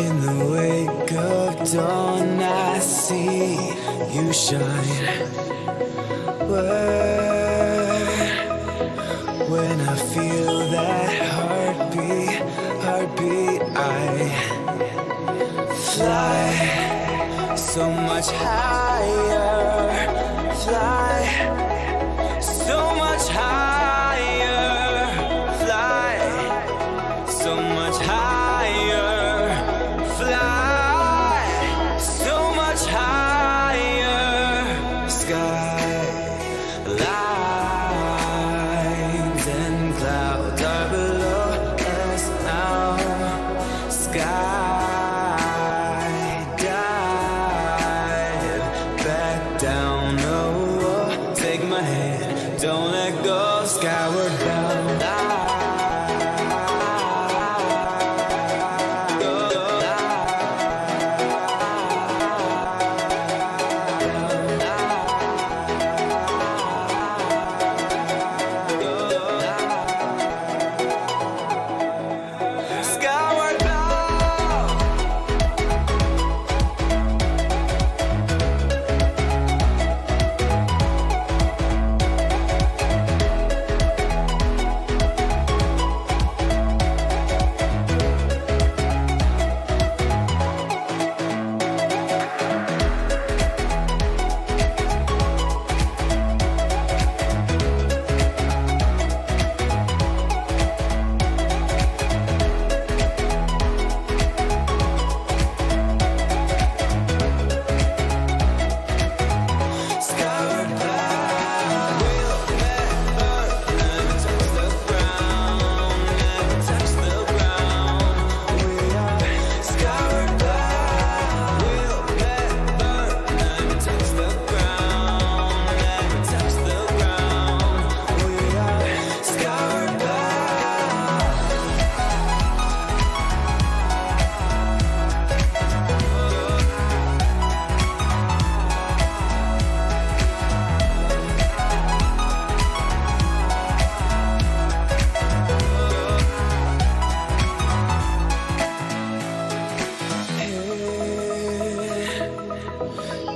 In the wake of dawn, I see you shine. When I feel that heartbeat, I fly so much higher, fly so much higher, fly so much higher, fly so much higher. Skylines and clouds are below us now. Skydive back down. Oh, take my hand, don't let go. Skyward bound.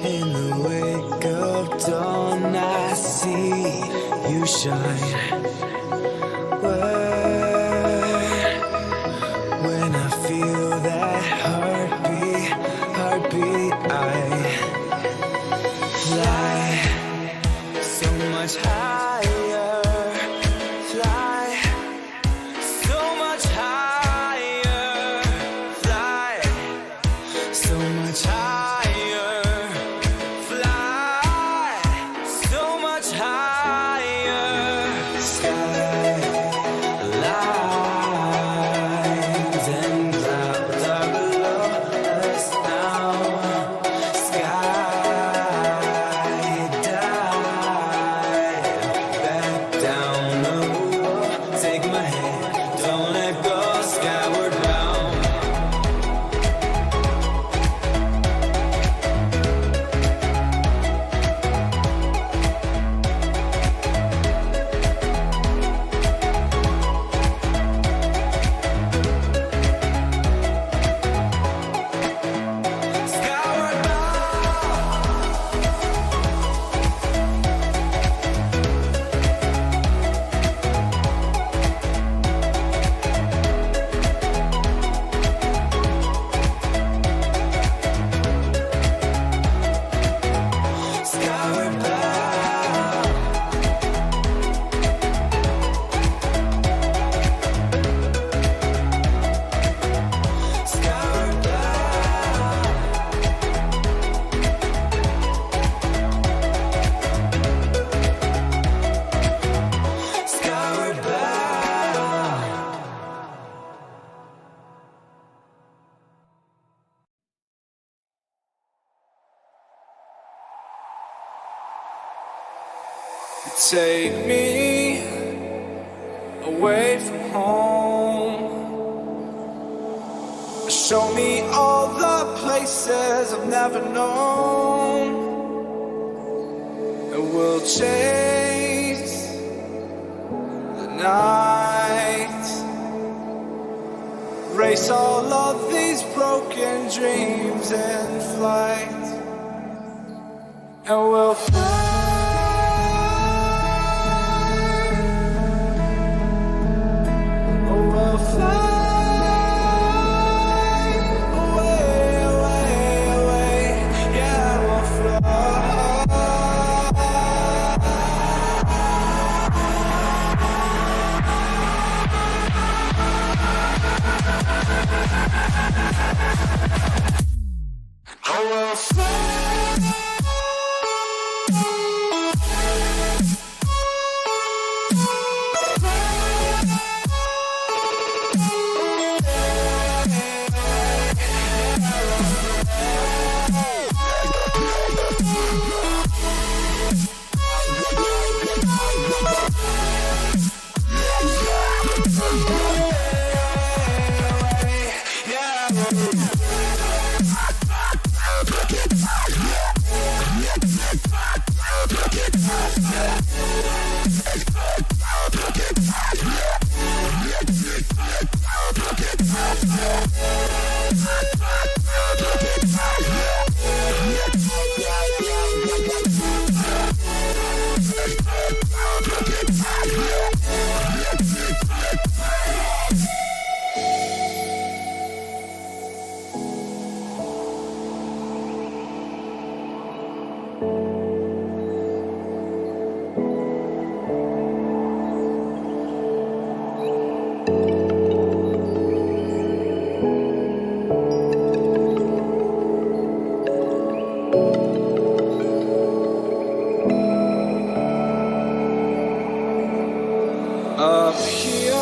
In the wake of dawn, I see you shine. When I feel that heartbeat, I fly so much higher, fly so much higher, fly so much higher, fly so much higher. Skylines and clouds are below us now. Skydive back down. Oh, take my hand, don't let go. Skyward bound. Skyward take me away from home. Show me all the places I've never known. And we'll chase the night, race all of these problems broken dreams in flight, and we'll fly. We'll fly. Up here,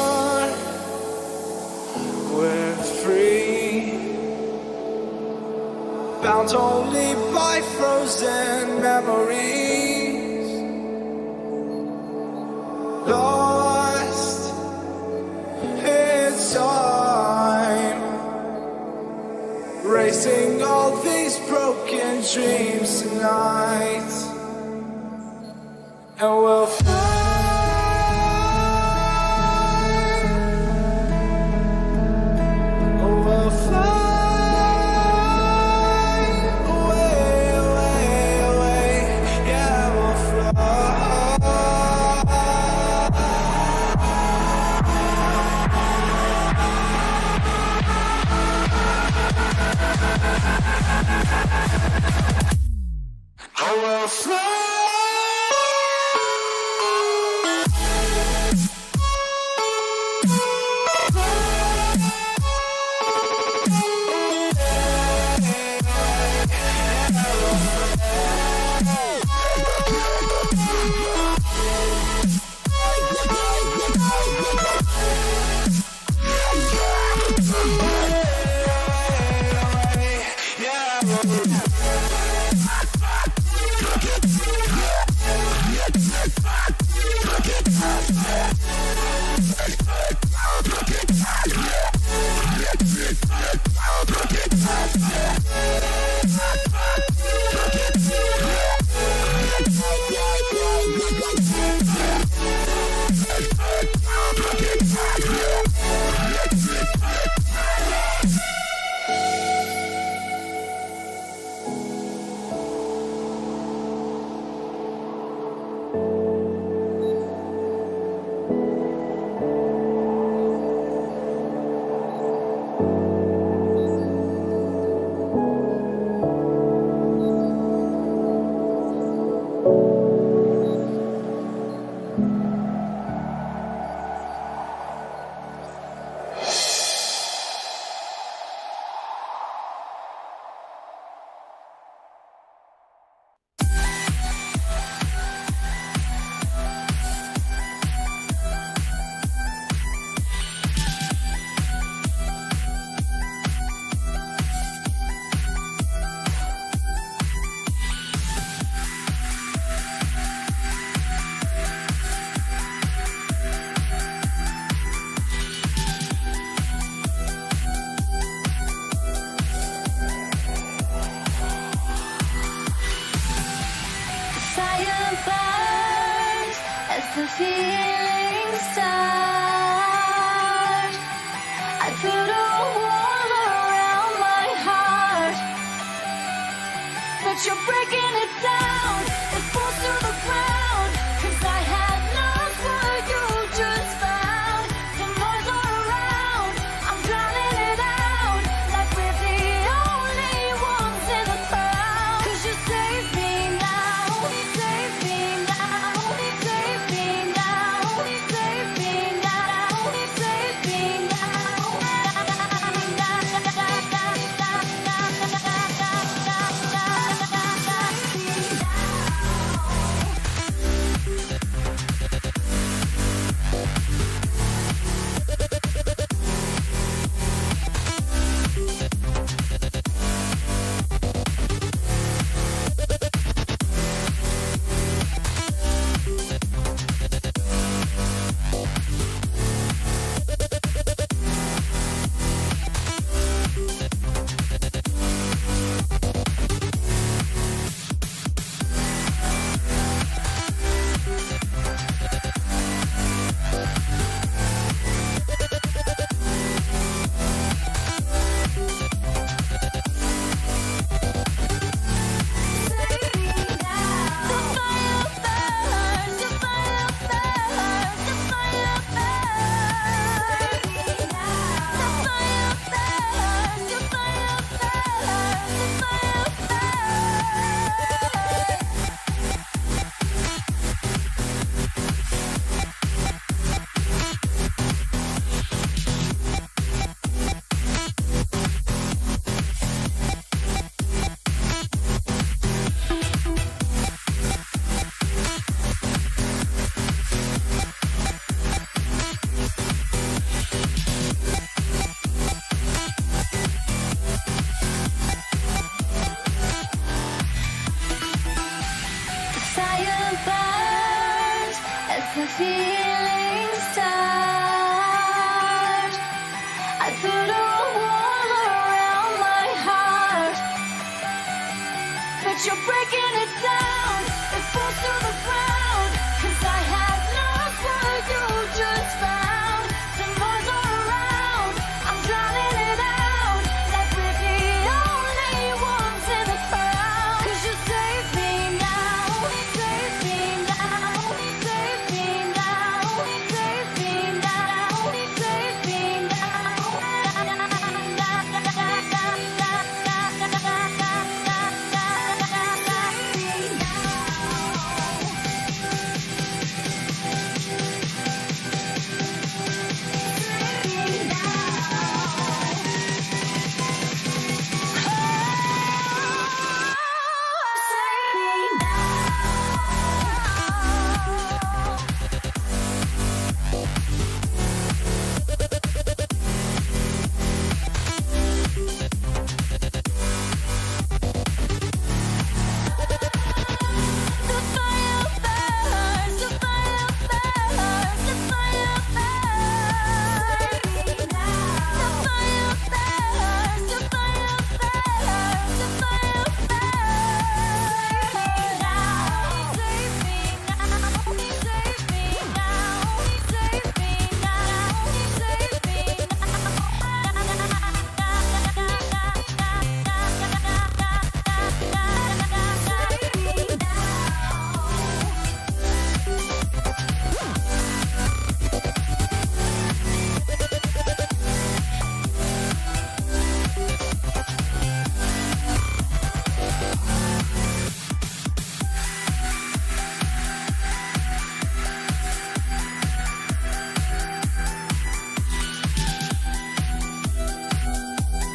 we're free, bound only by frozen memories, lost in time, racing all these broken dreams tonight, and we'll fly. but you're breaking it down. It falls to the ground, 'cause I had lost what you just found. The noise all around, I'm drowning it out, like we're the only ones in the crowd. 'Cause you save me now, save me now, save me now, save me now, save me the feeling start. I put a wall around my heart, but you're breaking it down. It falls to the ground, 'cause I had lost what you just found. The noise all around, I'm drowning it out, like we're the only ones in the crowd. 'Cause you save me now, save me now, save me now, save me now, save me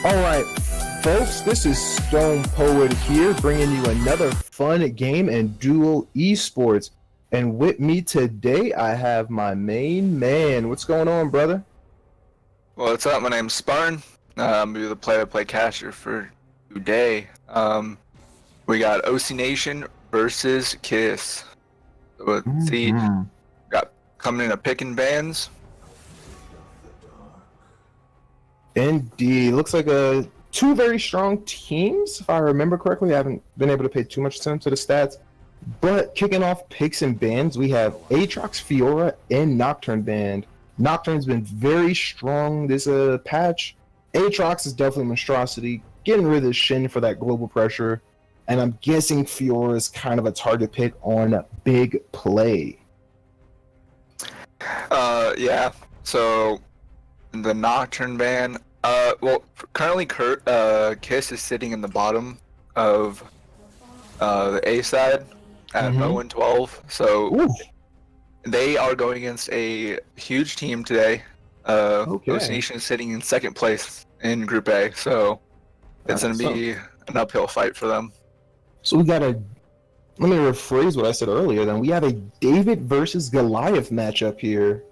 Alright, folks, this is Stone Poet here, bringing you another fun game in DuoEsports. And with me today, I have my main man. What's going on, brother? Well, what's up? My name's Spartan. I'm the play-by-play caster for today. We got OC Nation versus Kiss. So let's see. Got coming in a picking bands. Indeed. Looks like two very strong teams, if I remember correctly. I haven't been able to pay too much attention to the stats. But kicking off picks and bans, we have Aatrox, Fiora, and Nocturne band. Nocturne's been very strong this patch. Aatrox is definitely a monstrosity, getting rid of the Shin for that global pressure. and I'm guessing Fiora is kind of a target pick on big play. Yeah. So the Nocturne ban. Well, currently Kiss is sitting in the bottom of the A side at 0-12. So Ooh, they are going against a huge team today. okay. OC Nation is sitting in second place in Group A, so it's going to So, be an uphill fight for them. so we got a. Let me rephrase what I said earlier. Then we have a David versus Goliath matchup here.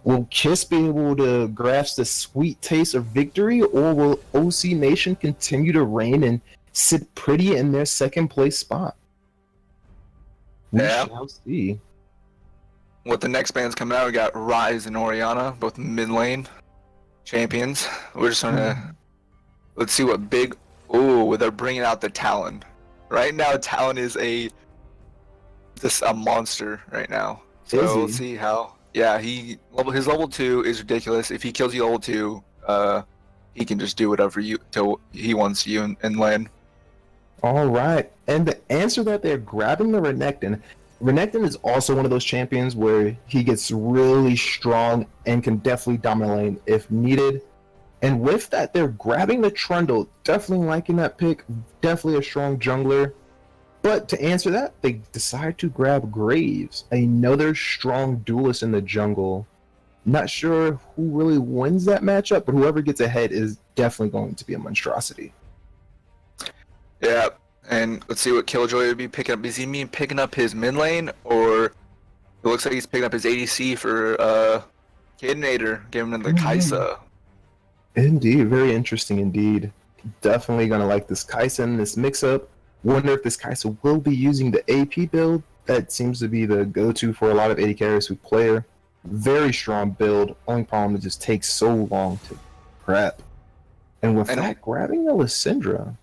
Will Kiss be able to grasp the sweet taste of victory, or will OC Nation continue to reign and sit pretty in their second place spot? We Yeah. shall see. With the next bands coming out, we got Rise and Oriana, both mid lane champions. We're just gonna let's see what big. Ooh, they're bringing out the Talon. Right now, Talon is just a monster right now. So Is he? let's see how. Yeah, his level 2 is ridiculous. If he kills you level 2, he can just do whatever he wants you in lane. All right. And the answer that they're grabbing the Renekton. Renekton is also one of those champions where he gets really strong and can definitely dominate lane if needed. And with that, they're grabbing the Trundle. Definitely liking that pick. Definitely a strong jungler. But to answer that, they decide to grab Graves, another strong duelist in the jungle. Not sure who really wins that matchup, but whoever gets ahead is definitely going to be a monstrosity. Yeah, and let's see what Killjoy would be picking up. Is he picking up his mid lane, or it looks like he's picking up his ADC for Cadenator, giving him the Kaisa. Indeed, very interesting indeed. Definitely gonna like this Kaisa in this mix-up. Wonder if this Kaisa will be using the AP build. That seems to be the go-to for a lot of AD carries who play her. Very strong build. Only problem is it just takes so long to prep. And with that, grabbing the Lysindra.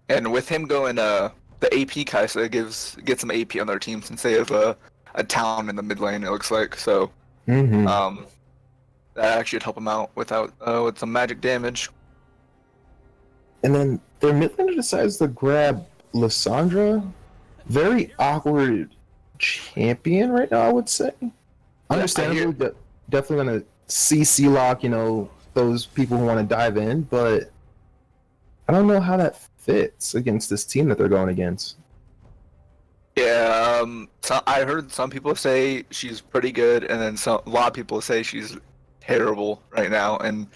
And with him going the AP Kaisa gets some AP on their team since they have a Talon in the mid lane, it looks like. So that actually would help him out with some magic damage. And then their mid laner decides to grab Lysandra. Very awkward champion right now, I would say. Understandably, definitely gonna CC lock, those people who want to dive in, but I don't know how that fits against this team that they're going against. Yeah, so I heard some people say she's pretty good, and then a lot of people say she's terrible right now. And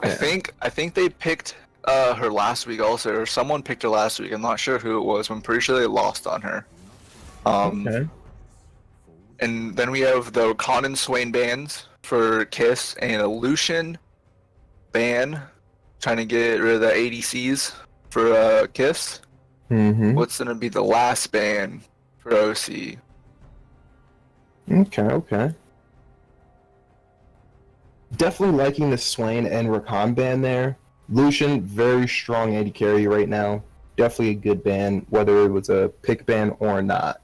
I think they picked her last week also, or someone picked her last week. I'm not sure who it was. I'm pretty sure they lost on her. Okay. And then we have the Con and Swain bans for Kiss, and a Lucian ban trying to get rid of the ADCs for Kiss. What's gonna be the last ban for OC? Okay. Definitely liking the Swain and Rakan ban there. Lucian, very strong AD carry right now. Definitely a good ban, whether it was a pick ban or not.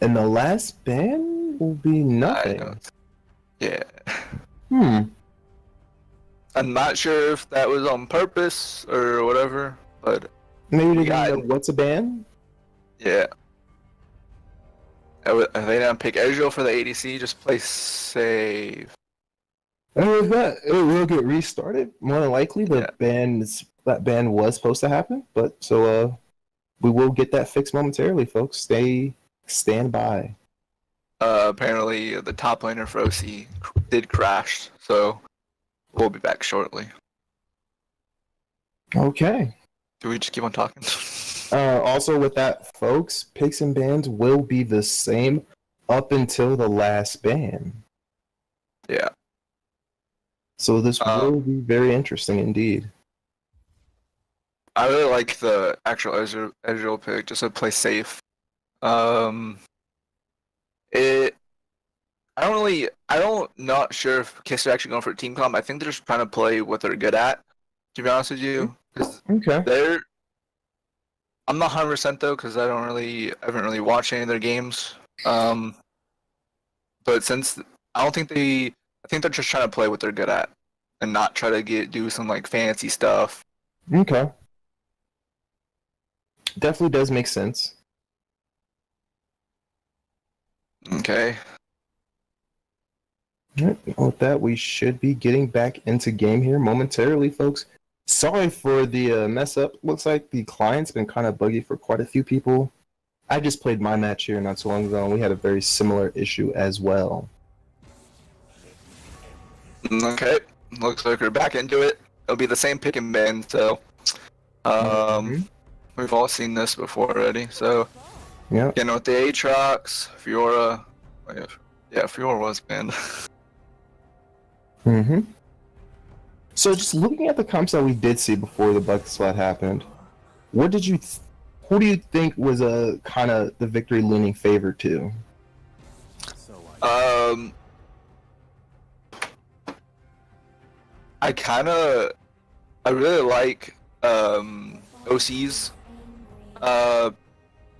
And the last ban will be nothing. Yeah. I'm not sure if that was on purpose or whatever, but maybe they got what's a ban? Yeah. They didn't pick Ezreal for the ADC, just play safe. And with that, it will get restarted. More than likely, that ban was supposed to happen, but so we will get that fixed momentarily, folks. Stand by. Apparently, the top laner for OC did crash, so we'll be back shortly. Okay. Do we just keep on talking? Also, with that, folks, picks and bans will be the same up until the last ban. Yeah. So this will be very interesting indeed. I really like the actual Ezreal pick, just to play safe. I'm not sure if Kiss are actually going for a team comp. I think they're just trying to play what they're good at, to be honest with you. Okay. I'm not 100% though, because I haven't really watched any of their games. But since I think they're just trying to play what they're good at, and not try to do some like fancy stuff. Okay. Definitely does make sense. Okay. Alright, with that, we should be getting back into game here momentarily, folks. Sorry for the mess up. Looks like the client's been kind of buggy for quite a few people. I just played my match here not so long ago, and we had a very similar issue as well. Okay. Looks like we're back into it. It'll be the same pick and ban, so we've all seen this before already. So Yeah. with the Aatrox, Fiora. Yeah, Fiora was banned. So just looking at the comps that we did see before the bug splat happened, what did you who do you think was a kind of the victory leaning favor to? I really like OC's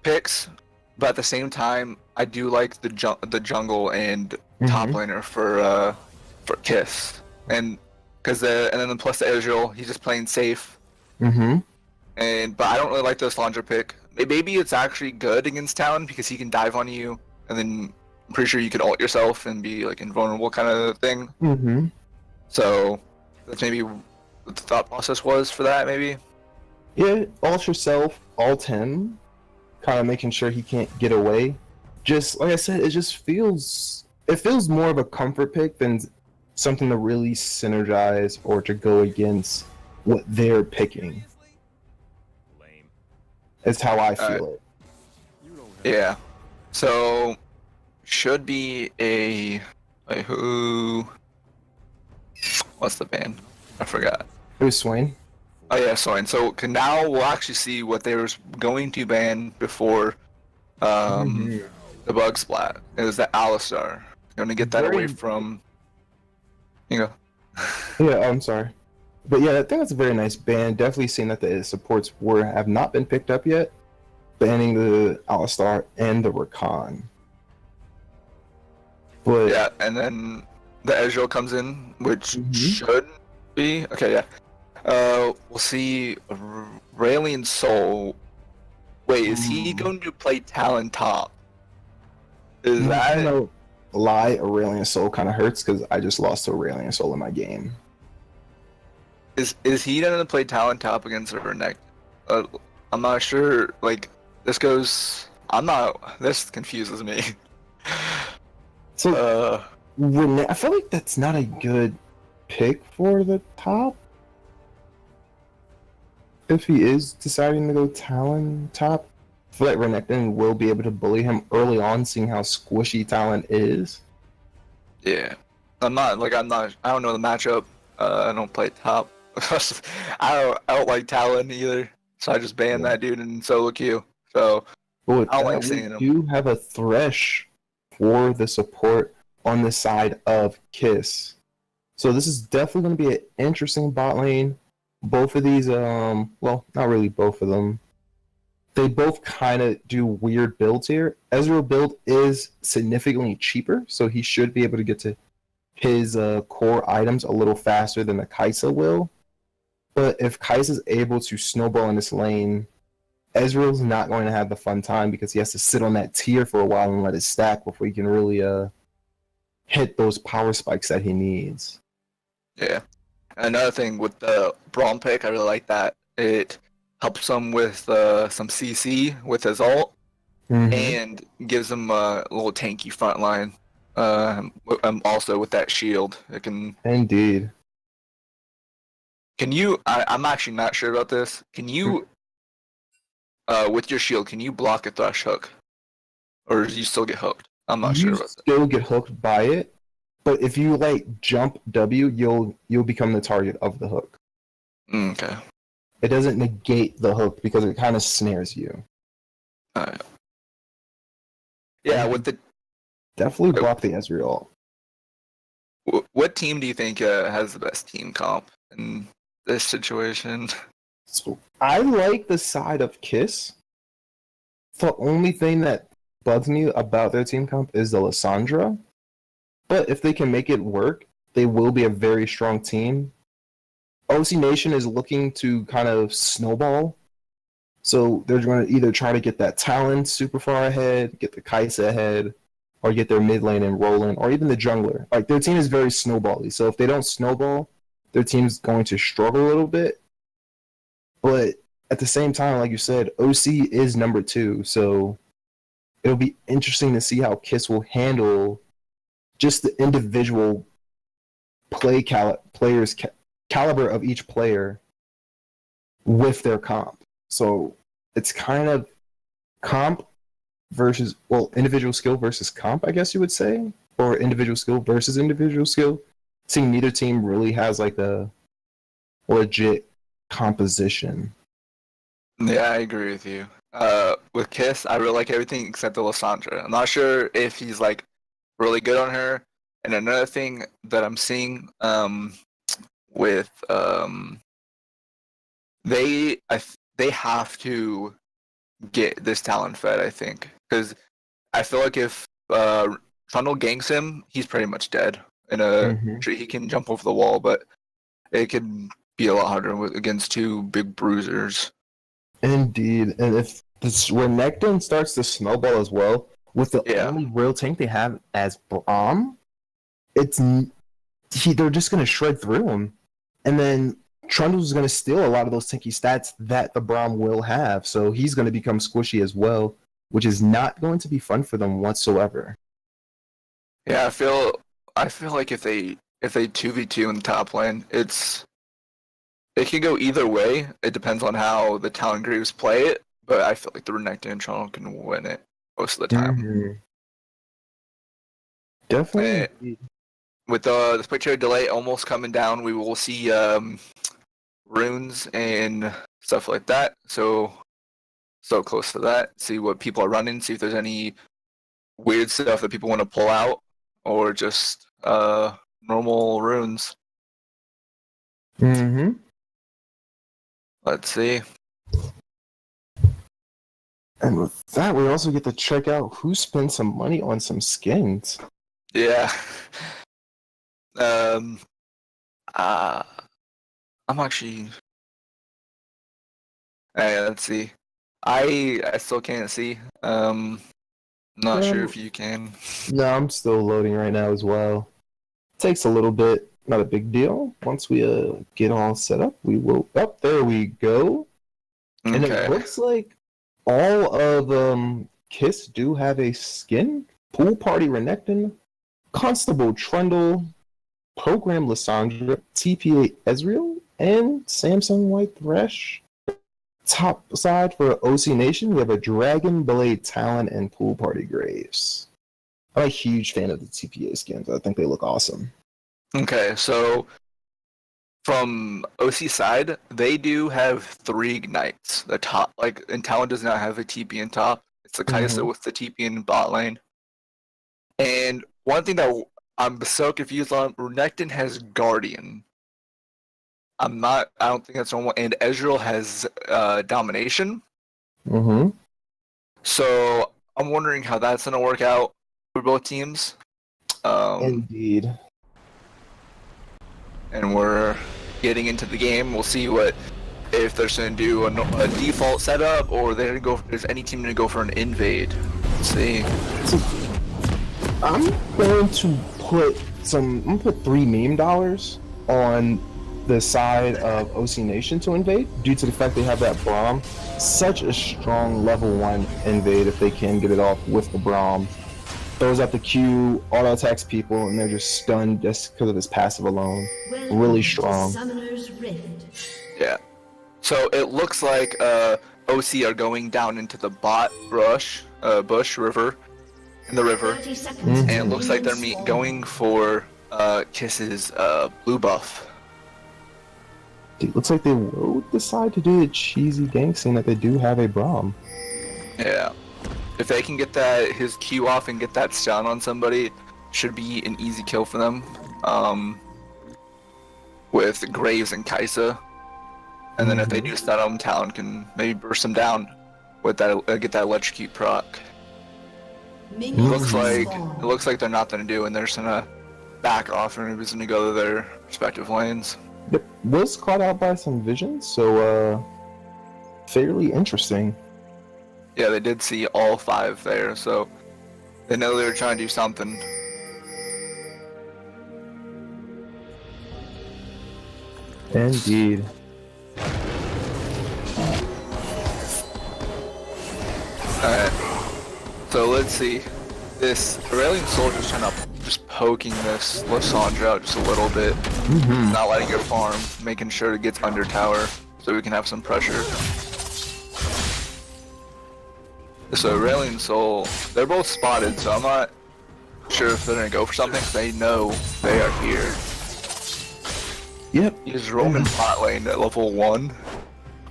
picks, but at the same time, I do like the jungle and top laner for Kiss, and because and then plus the Ezreal, he's just playing safe. But I don't really like the Slandra pick. Maybe it's actually good against Talon because he can dive on you, and then I'm pretty sure you could ult yourself and be like invulnerable kind of thing. So that's maybe what the thought process was for that, maybe. Yeah, ult yourself, ult him, kind of making sure he can't get away. Just like I said, it feels more of a comfort pick than something to really synergize or to go against what they're picking. It's how I feel it. Yeah. So should be a who? What's the ban? I forgot. It was Swain. Oh yeah, Soin. So now we'll actually see what they were going to ban before the bug splat. It was the Alistar. Going to get that away from. Yeah, I'm sorry. But yeah, I think that's a very nice ban. Definitely seeing that the supports have not been picked up yet. Banning the Alistar and the Rakan. But yeah, and then the Ezreal comes in, which should be okay. Yeah, we'll see. Raelian Soul. Wait, is he going to play Talon top? Is that? No lie, Aurelian Soul kind of hurts because I just lost to Aurelian Soul in my game. Is he gonna play Talon top against Renekton? I'm not sure. Like this goes. I'm not. This confuses me. So I feel like that's not a good pick for the top. If he is deciding to go Talon top, I feel like Renekton will be able to bully him early on, seeing how squishy Talon is. Yeah, I don't know the matchup. I don't play top. I don't like Talon either, so I just banned that dude in solo queue. So But I don't like seeing him. We do have a Thresh for the support on the side of Kiss. So this is definitely going to be an interesting bot lane. Both of these, well, not really both of them. They both kind of do weird builds here. Ezreal build is significantly cheaper, so he should be able to get to his core items a little faster than the Kai'Sa will. But if Kai'Sa's able to snowball in this lane, Ezreal's not going to have the fun time because he has to sit on that tier for a while and let it stack before he can really hit those power spikes that he needs. Yeah. Another thing with the Braum pick, I really like that. It helps him with some CC with his ult and gives him a little tanky front line. Also with that shield, it can. Indeed. Can you? I'm actually not sure about this. Can you, with your shield, can you block a Thresh hook, or do you still get hooked? I'm not sure about that. You still get hooked by it, but if you jump W, you'll become the target of the hook. Okay. It doesn't negate the hook because it kind of snares you. Yeah, with the definitely block the Ezreal. What team do you think has the best team comp in this situation? So I like the side of Kiss. The only thing that bugs me about their team comp is the Lissandra. But if they can make it work, they will be a very strong team. OC Nation is looking to kind of snowball So they're going to either try to get that Talon super far ahead, get the Kai'Sa ahead, or get their mid lane and Roland, or even the jungler. Like their team is very snowbally. So if they don't snowball, their team's going to struggle a little bit. But at the same time, like you said, OC is number 2. So it'll be interesting to see how Kiss will handle just the individual players caliber of each player with their comp. So it's kind of comp versus, well, individual skill versus comp, I guess you would say, or individual skill versus individual skill. Seeing neither team really has like a legit composition. Yeah, I agree with you. With Kiss, I really like everything except the Lysandra. I'm not sure if he's like really good on her. And another thing that I'm seeing with they have to get this talent fed, I think, because I feel like if Trundle ganks him, he's pretty much dead. He can jump over the wall, but it could be a lot harder against 2 big bruisers. Indeed, and if this Renekton starts to snowball as well, with the only real tank they have as Braum, they're just gonna shred through him, and then Trundle's gonna steal a lot of those tanky stats that the Braum will have, so he's gonna become squishy as well, which is not going to be fun for them whatsoever. Yeah, I feel like if they 2v2 in the top lane, it can go either way. It depends on how the Talon-Greaves play it, but I feel like the Renekton and Trundle can win it most of the time. Mm-hmm. Definitely. With the spectator delay almost coming down, we will see runes and stuff like that. So close to that. See what people are running. See if there's any weird stuff that people want to pull out, or just normal runes. Mm-hmm. Let's see. And with that, we also get to check out who spent some money on some skins. Yeah. I'm actually. Let's see. I still can't see. Not sure if you can. No, I'm still loading right now as well. Takes a little bit. Not a big deal. Once we get all set up, we will. Oh, there we go. Okay. And it looks like all of Kiss do have a skin. Pool Party Renekton, Constable Trundle, Program Lysandra, TPA Ezreal, and Samsung White Thresh. Top side for OC Nation, we have a Dragon Blade Talon and Pool Party Graves. I'm a huge fan of the TPA skins. I think they look awesome. Okay, so from OC side, they do have 3 Ignites. The top, and Talon does not have a TP in top. It's the Kai'Sa with the TP in bot lane. And one thing that I'm so confused on, Renekton has Guardian. I don't think that's normal. And Ezreal has Domination. Mm-hmm. So I'm wondering how that's going to work out for both teams. Indeed. And we're getting into the game. We'll see if they're going to do a default setup, or they're going to go. There's any team going to go for an invade. Let's see. I'm going to put $3 meme on the side of OC Nation to invade, due to the fact they have that Braum. Such a strong level 1 invade if they can get it off with the Braum. Throws out the Q, auto attacks people, and they're just stunned just because of his passive alone. Really strong. Yeah. So it looks like OC are going down into the bot bush river, in the river, and it looks like they're going for Kiss's blue buff. It looks like they will decide to do a cheesy gank, saying that they do have a Braum. Yeah. If they can get his Q off and get that stun on somebody, should be an easy kill for them. With Graves and Kai'Sa. And then if they do stun him, Talon can maybe burst them down with that, get that electrocute proc. It looks like they're not going to do, and they're just going to back off, and everybody's going to go to their respective lanes. Yep. Was caught out by some vision, so fairly interesting. Yeah, they did see all 5 there, so they know they were trying to do something. Indeed. Alright, so let's see. This Aurelian Soldier's trying to just poking this Lysandra out just a little bit. Not letting her farm, making sure it gets under tower so we can have some pressure. So Aurelian Soul, they're both spotted, so I'm not sure if they're gonna go for something. They know they are here. Yep. He's roaming bot lane at level 1.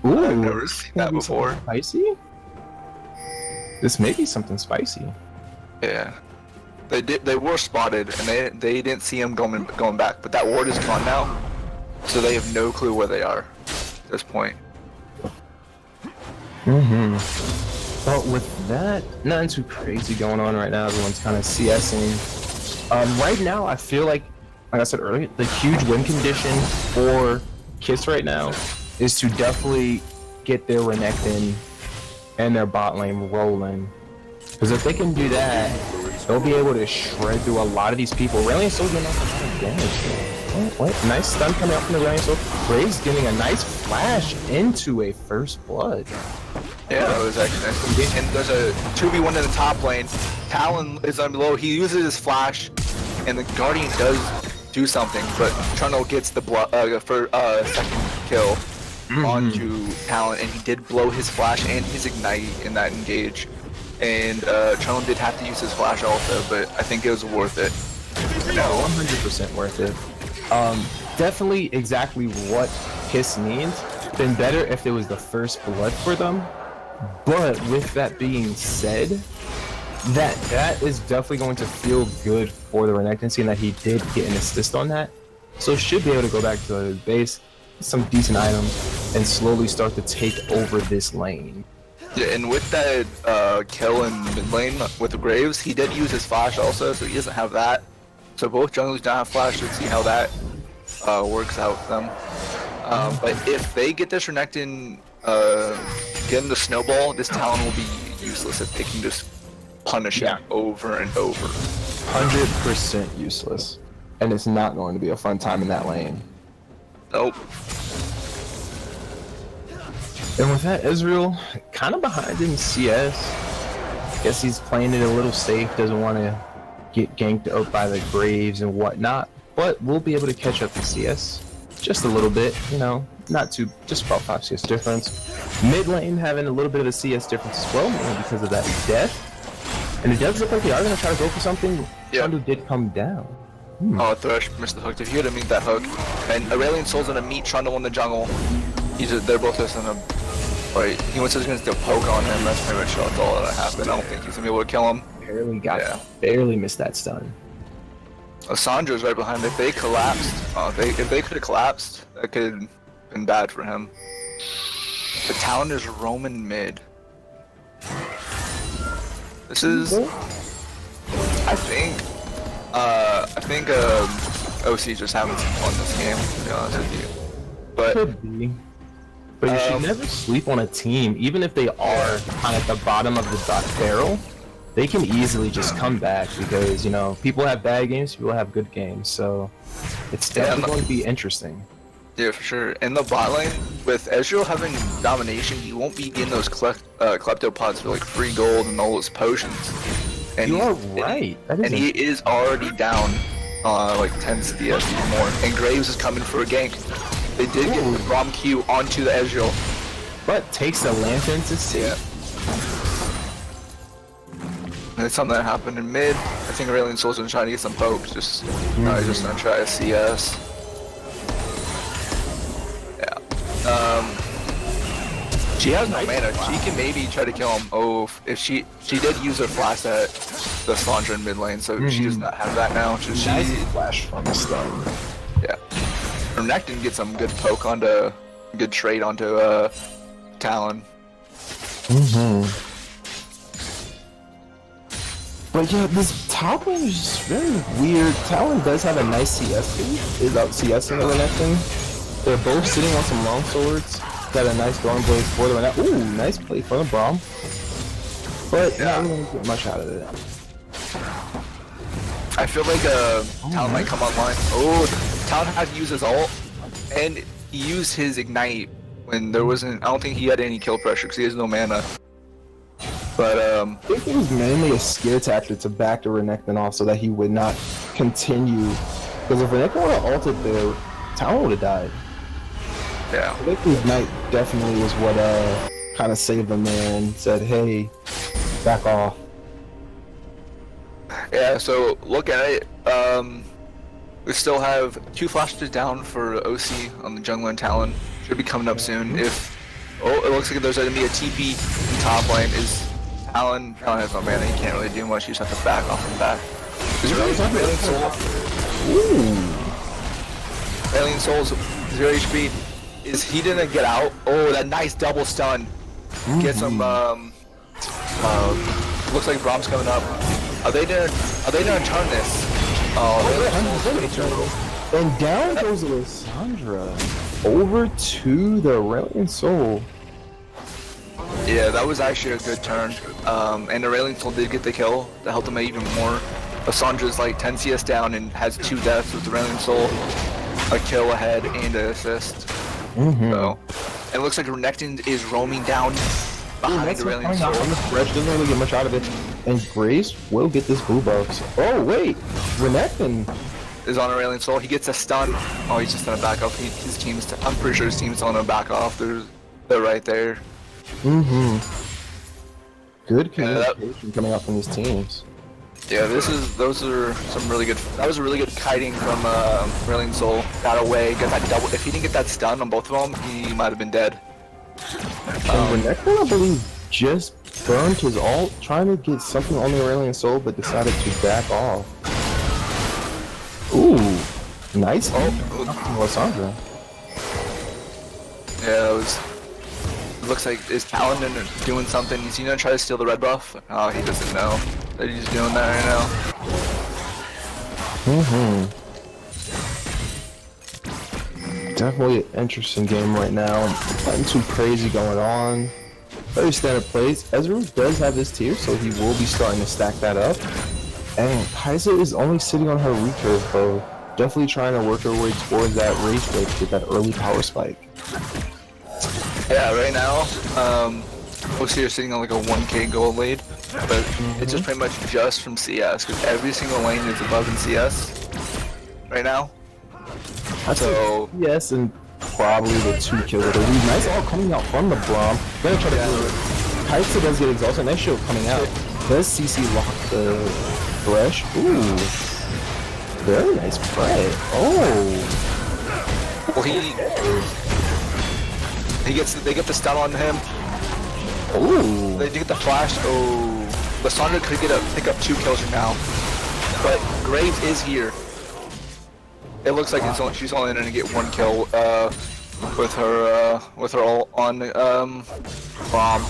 Ooh, I've never seen that before. Spicy? This may be something spicy. Yeah. They were spotted and they didn't see him going back, but that ward is gone now. So they have no clue where they are at this point. But with that, nothing too crazy going on right now. Everyone's kind of CSing. Right now, I feel like I said earlier, the huge win condition for Kiss right now is to definitely get their Renekton and their bot lane rolling. Because if they can do that, they'll be able to shred through a lot of these people. Aurelian Soul's getting off a lot of damage. What? Nice stun coming out from the Aurelian Soul. Graves getting a nice flash into a first blood. Yeah, that was actually nice. And there's a 2v1 in the top lane. Talon is on below. He uses his flash, and the Guardian does do something, but Trundle gets the second kill onto Talon, and he did blow his flash and his ignite in that engage. And Trundle did have to use his flash also, but I think it was worth it. No, 100% worth it. Definitely exactly what Kiss needs. Been better if it was the first blood for them. But with that being said, that is definitely going to feel good for the Renekton, seeing that he did get an assist on that. So should be able to go back to his base, some decent items, and slowly start to take over this lane. Yeah, and with that kill in mid lane with the Graves, he did use his flash also, so he doesn't have that. So both junglers don't have flash. Let's see how that works out for them. But if they get this Renekton, get him the snowball, this Talon will be useless if they can just punish him over and over. 100% useless. And it's not going to be a fun time in that lane. Nope. And with that, Israel kind of behind in CS. Guess he's playing it a little safe, doesn't want to get ganked up by the Graves and whatnot. But we'll be able to catch up in CS just a little bit, you know, not too, just about 5 CS difference. Mid lane having a little bit of a CS difference as well, mainly because of that death. And it does look like they are going to try to go for something. Yeah. Trundle did come down. Oh, Thresh missed the hook. If he would have meet that hook, and Aurelian Soul's gonna meet Trundle in the jungle. They're both just gonna, right? He wants to just poke on him. That's pretty much all that happened. I don't think he's gonna be able to kill him. Barely missed that stun. Sandra's right behind. If they collapsed, if they could have collapsed, that could have been bad for him. The Talon is roaming mid. This is, I think OC just having some fun this game, to be honest with you. But Could be. But you should never sleep on a team, even if they are kind of at the bottom of the barrel. They can easily just come back because, you know, people have bad games, people have good games, so it's definitely going to be interesting. Yeah, for sure. In the bot lane, with Ezreal having domination, he won't be getting those klepto pods for like free gold and all those potions. And you are right. And he is already down like 10 CS or more. And Graves is coming for a gank. They did get the Rom Q onto the Ezreal. But takes the lantern to see it. And it's something that happened in mid. I think Aurelian Soul's gonna try to get some pokes. Just, he's just gonna try a CS. Yeah. She has no mana. She can maybe try to kill him. Oh, if she did use her flash at the Sandra in mid lane, so she does not have that now. So she flash from the stun. Yeah. Renekton gets some good poke onto, good trade onto Talon. But yeah, this top lane is just very weird. Talon does have a nice CS lead. Is out CSing the Renekton. They're both sitting on some long swords. got a nice throwing blade for the right now. Ooh, nice play for the Braum. But not really gonna get much out of it. I feel like Talon might come online. Oh, Talon had to use his ult, and he used his ignite when there wasn't. I don't think he had any kill pressure because he has no mana. But I think it was mainly a scare tactic to back the Renekton off so that he would not continue. Because if Renekton would have ulted there, Talon would have died. yeah. I think the ignite definitely was what kind of saved him there and said, hey, back off. Yeah, so look at it. We still have 2 flashes down for OC on the jungler and Talon. Should be coming up soon. If it looks like there's going to be a TP in top lane. Is Talon has no mana. He can't really do much. You just have to back off and back. Is it really Alien Soul? Ooh. Alien Soul's 0 HP. Is he gonna get out? Oh, that nice double stun. Get some. Looks like Braum's coming up. Are they gonna turn this? Oh, and down goes Lissandra over to the Aurelion Soul. Yeah, that was actually a good turn. And the Aurelion Soul did get the kill to help them even more. Lissandra's like 10 CS down and has 2 deaths with the Aurelion Soul, a kill ahead and an assist. So, and it looks like Renekton is roaming down behind the Aurelion Soul. Doesn't really get much out of it. And Grace will get this blue box. Oh wait, Renekton is on Aurelion Soul. He gets a stun. Oh, he's just gonna back off. His team's. I'm pretty sure his team's on a back off. They're right there. Good communication coming out from these teams. Yeah, those are some really good. That was a really good kiting from Aurelion Soul. Got away, got that double. If he didn't get that stun on both of them, he might have been dead. And Renekton, I believe, just burned his ult, trying to get something on the Aurelion Soul, but decided to back off. Ooh, nice. Lissandra. Yeah, it was. It looks like is Talon doing something? Is he gonna try to steal the red buff? Oh, he doesn't know that he's doing that right now. Definitely an interesting game right now. Nothing too crazy going on. Very standard plays. Ezreal does have this tier, so he will be starting to stack that up. And Kai'Sa is only sitting on her recurve, though. Definitely trying to work her way towards that rage break to get that early power spike. Yeah, right now, OC are sitting on like a 1k gold lead, but it's just pretty much just from CS, because every single lane is above in CS right now. So yes, and probably the 2 kills. Nice all coming out from the Braum. Gonna try to do it. Kai'Sa does get exhausted. Nice shield coming out. Does CC lock the Thresh? Ooh, very nice play. Oh, well, they get the stun on him. ooh. They get the flash. Oh, Lissandra could pick up 2 kills from now, but Graves is here. It looks like she's only gonna get 1 kill with her ult on Braum.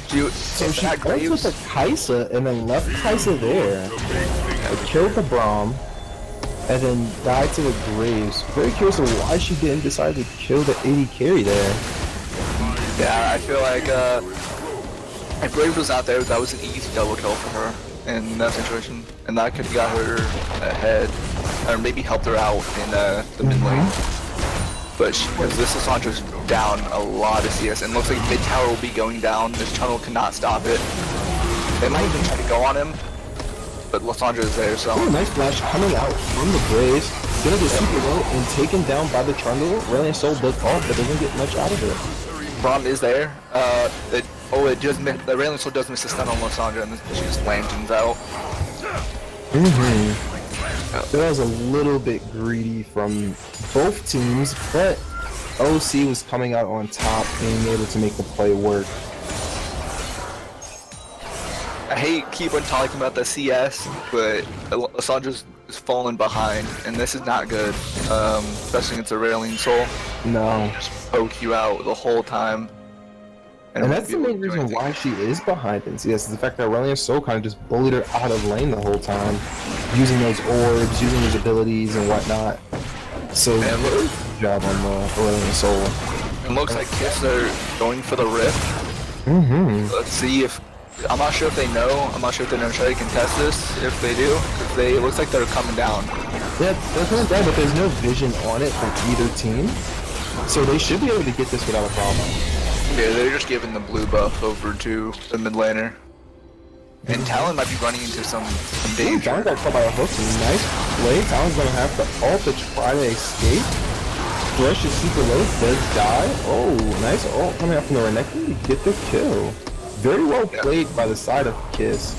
So she went with the Kai'Sa and then left Kai'Sa there. Killed the Braum and then died to the Graves. Very curious of why she didn't decide to kill the AD carry there. Yeah, I feel like if Graves was out there, that was an easy double kill for her in that situation, and that could have got her ahead, or maybe helped her out in the mid lane. But this Lissandra's down a lot of CS, and looks like mid tower will be going down. This tunnel cannot stop it. They might even try to go on him, but Lissandra is there, so. Ooh, nice flash coming out from the Graves. Gonna get super low and taken down by the Trundle. Aurelion Soul does off, but doesn't get much out of it. Braum is there. The Aurelion Soul does miss a stun on Lissandra, and she just lanterns out. That was a little bit greedy from both teams, but OC was coming out on top, being able to make the play work. I hate keep on talking about the CS, but Lissandra's is falling behind, and this is not good, especially against Aurelion Soul. No. Just poke you out the whole time. And that's the main reason why she is behind in CS, is the fact that Aurelion Soul kind of just bullied her out of lane the whole time, using those orbs, using his abilities and whatnot. So, good job on the Aurelion Soul. It looks like Kiss are going for the Rift. Let's see if... I'm not sure if they know. I'm not sure if they're going to try to contest this. If they do, because it looks like they're coming down. Yeah, they're coming down, but there's no vision on it from either team. So they should be able to get this without a problem. Yeah, they're just giving the blue buff over to the mid laner. And Talon might be running into some danger. Talon got caught by a hook. Nice play. Talon's going to have to ult to try to escape. Thresh is super low. Does die. Oh, nice ult coming out from the Renekton to get the kill. Very well played by the side of Kiss,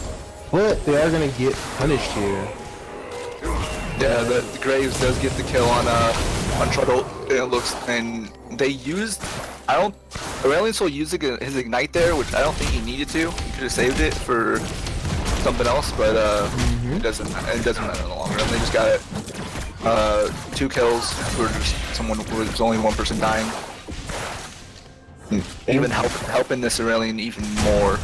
but they are gonna get punished here. Yeah, the Graves does get the kill on Trundle. It looks, and they used. Aurelion Sol used his ignite there, which I don't think he needed to. He could have saved it for something else, but it doesn't matter in the long run. They just got it. 2 kills for just someone who was only 1 person dying. Even helping this Aurelion even more.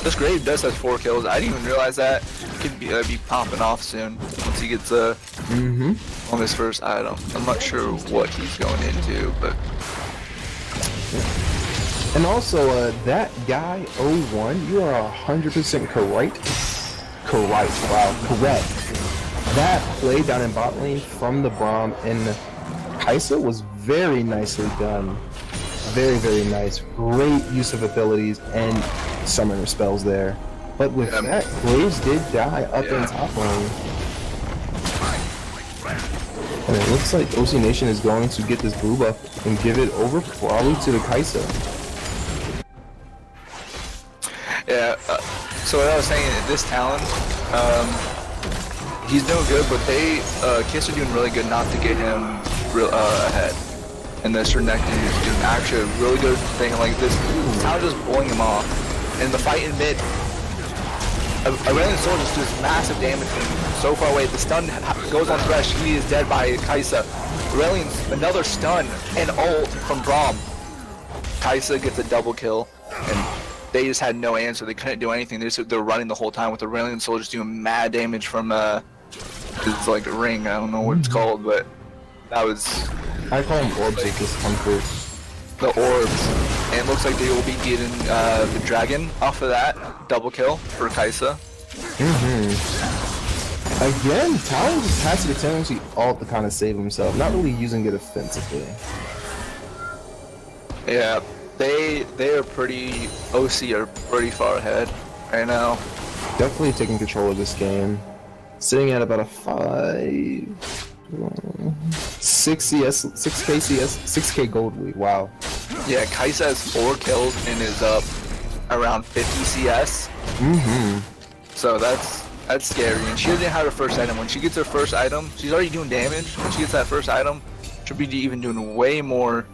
This Grave does have 4 kills. I didn't even realize that. He could be popping off soon once he gets on his first item. I'm not sure what he's going into, but. And also, that guy 01, you are 100% correct. Correct. That play down in bot lane from the Braum and Kai'Sa was very nicely done. Very, very nice. Great use of abilities and summoner spells there. But with that, Graves did die up in top lane. And it looks like OC Nation is going to get this blue buff and give it over probably to the Kai'Sa. Yeah, so what I was saying, this Talon, he's doing good, but Kiss are doing really good not to get him ahead. And this Renekton is doing actually a really good thing like this. Talon just blowing him off. And the fight in mid, Aurelion Sol just does massive damage from so far away. The stun goes on Thresh, he is dead by Kai'Sa. Aurelion's another stun and ult from Braum. Kai'Sa gets a double kill, and they just had no answer. They couldn't do anything. They're running the whole time with Aurelion Sol just doing mad damage from it's like a ring. I don't know what it's called, but that was. I call them orbs at this comfort. The orbs, and it looks like they will be getting the dragon off of that double kill for Kai'Sa. Again, Talon just has the tendency ult to kind of save himself, not really using it offensively. Yeah, they are pretty. OC are pretty far ahead right now. Definitely taking control of this game. Sitting at about a 6k gold lead. Wow. Yeah, Kai'Sa has 4 kills and is up around 50 CS. So that's scary. And she doesn't have her first item. When she gets her first item, she's already doing damage. When she gets that first item, she'll be even doing way more.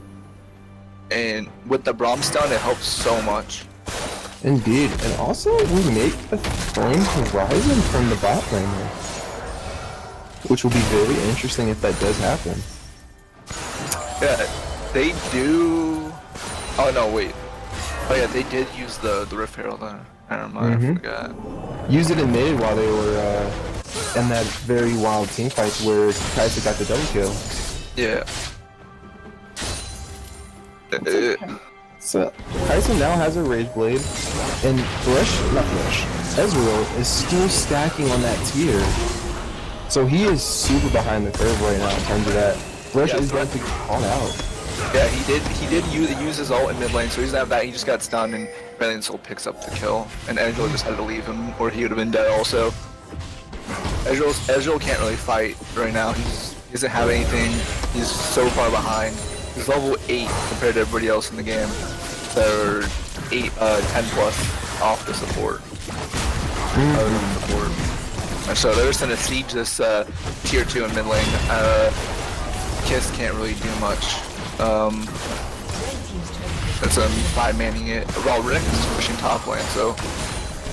And with the Braum stun, it helps so much. Indeed. And also, we make a Flame Horizon from the bot laner, which will be very interesting if that does happen. Yeah, they do. Oh no, wait. Oh yeah, they did use the Rift Herald. Never mind, I forgot. Use it in mid while they were in that very wild team fight where Kai'Sa got the double kill. Yeah. So Kai'Sa now has a Rage Blade, and Ezreal is still stacking on that tier. So he is super behind the curve right now in terms of that. Thresh is going to be caught out. Yeah, he did use his ult in mid lane, so he doesn't have that. He just got stunned, and Aurelion Sol picks up the kill, and Ezreal just had to leave him, or he would have been dead also. Ezreal can't really fight right now. He doesn't have anything. He's so far behind. He's level 8 compared to everybody else in the game. They're 10 plus off the support. So they're just gonna siege this tier 2 in mid lane. Kiss can't really do much. That's 5-manning it. Well, Rick is pushing top lane, so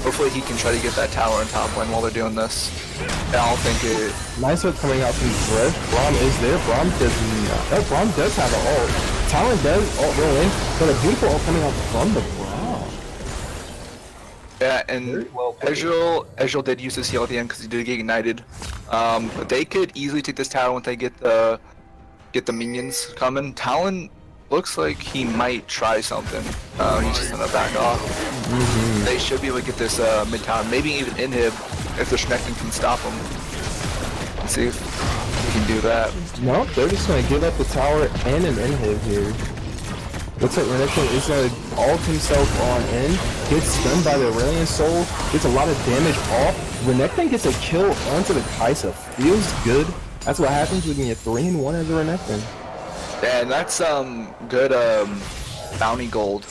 hopefully he can try to get that tower in top lane while they're doing this. I don't think it... Nice ult coming out from Thresh. Braum is there. Braum does not. Oh, Braum does have an ult. Talon does ult roll in, but a beautiful ult coming out from the Braum. Yeah, and Ezreal did use his heal at the end because he did get ignited. But they could easily take this tower once they get the minions coming. Talon looks like he might try something. He's just gonna back off. They should be able to get this mid tower, maybe even inhib if the Renekton can stop him. Let's see if we can do that. No, they're just gonna give up the tower and an inhib here. Looks like Renekton is gonna ult himself on in, gets stunned by the Aurelion Soul, gets a lot of damage off. Renekton gets a kill onto the Kai'Sa. Feels good. That's what happens when you're 3-1 as a Renekton. And that's good bounty gold.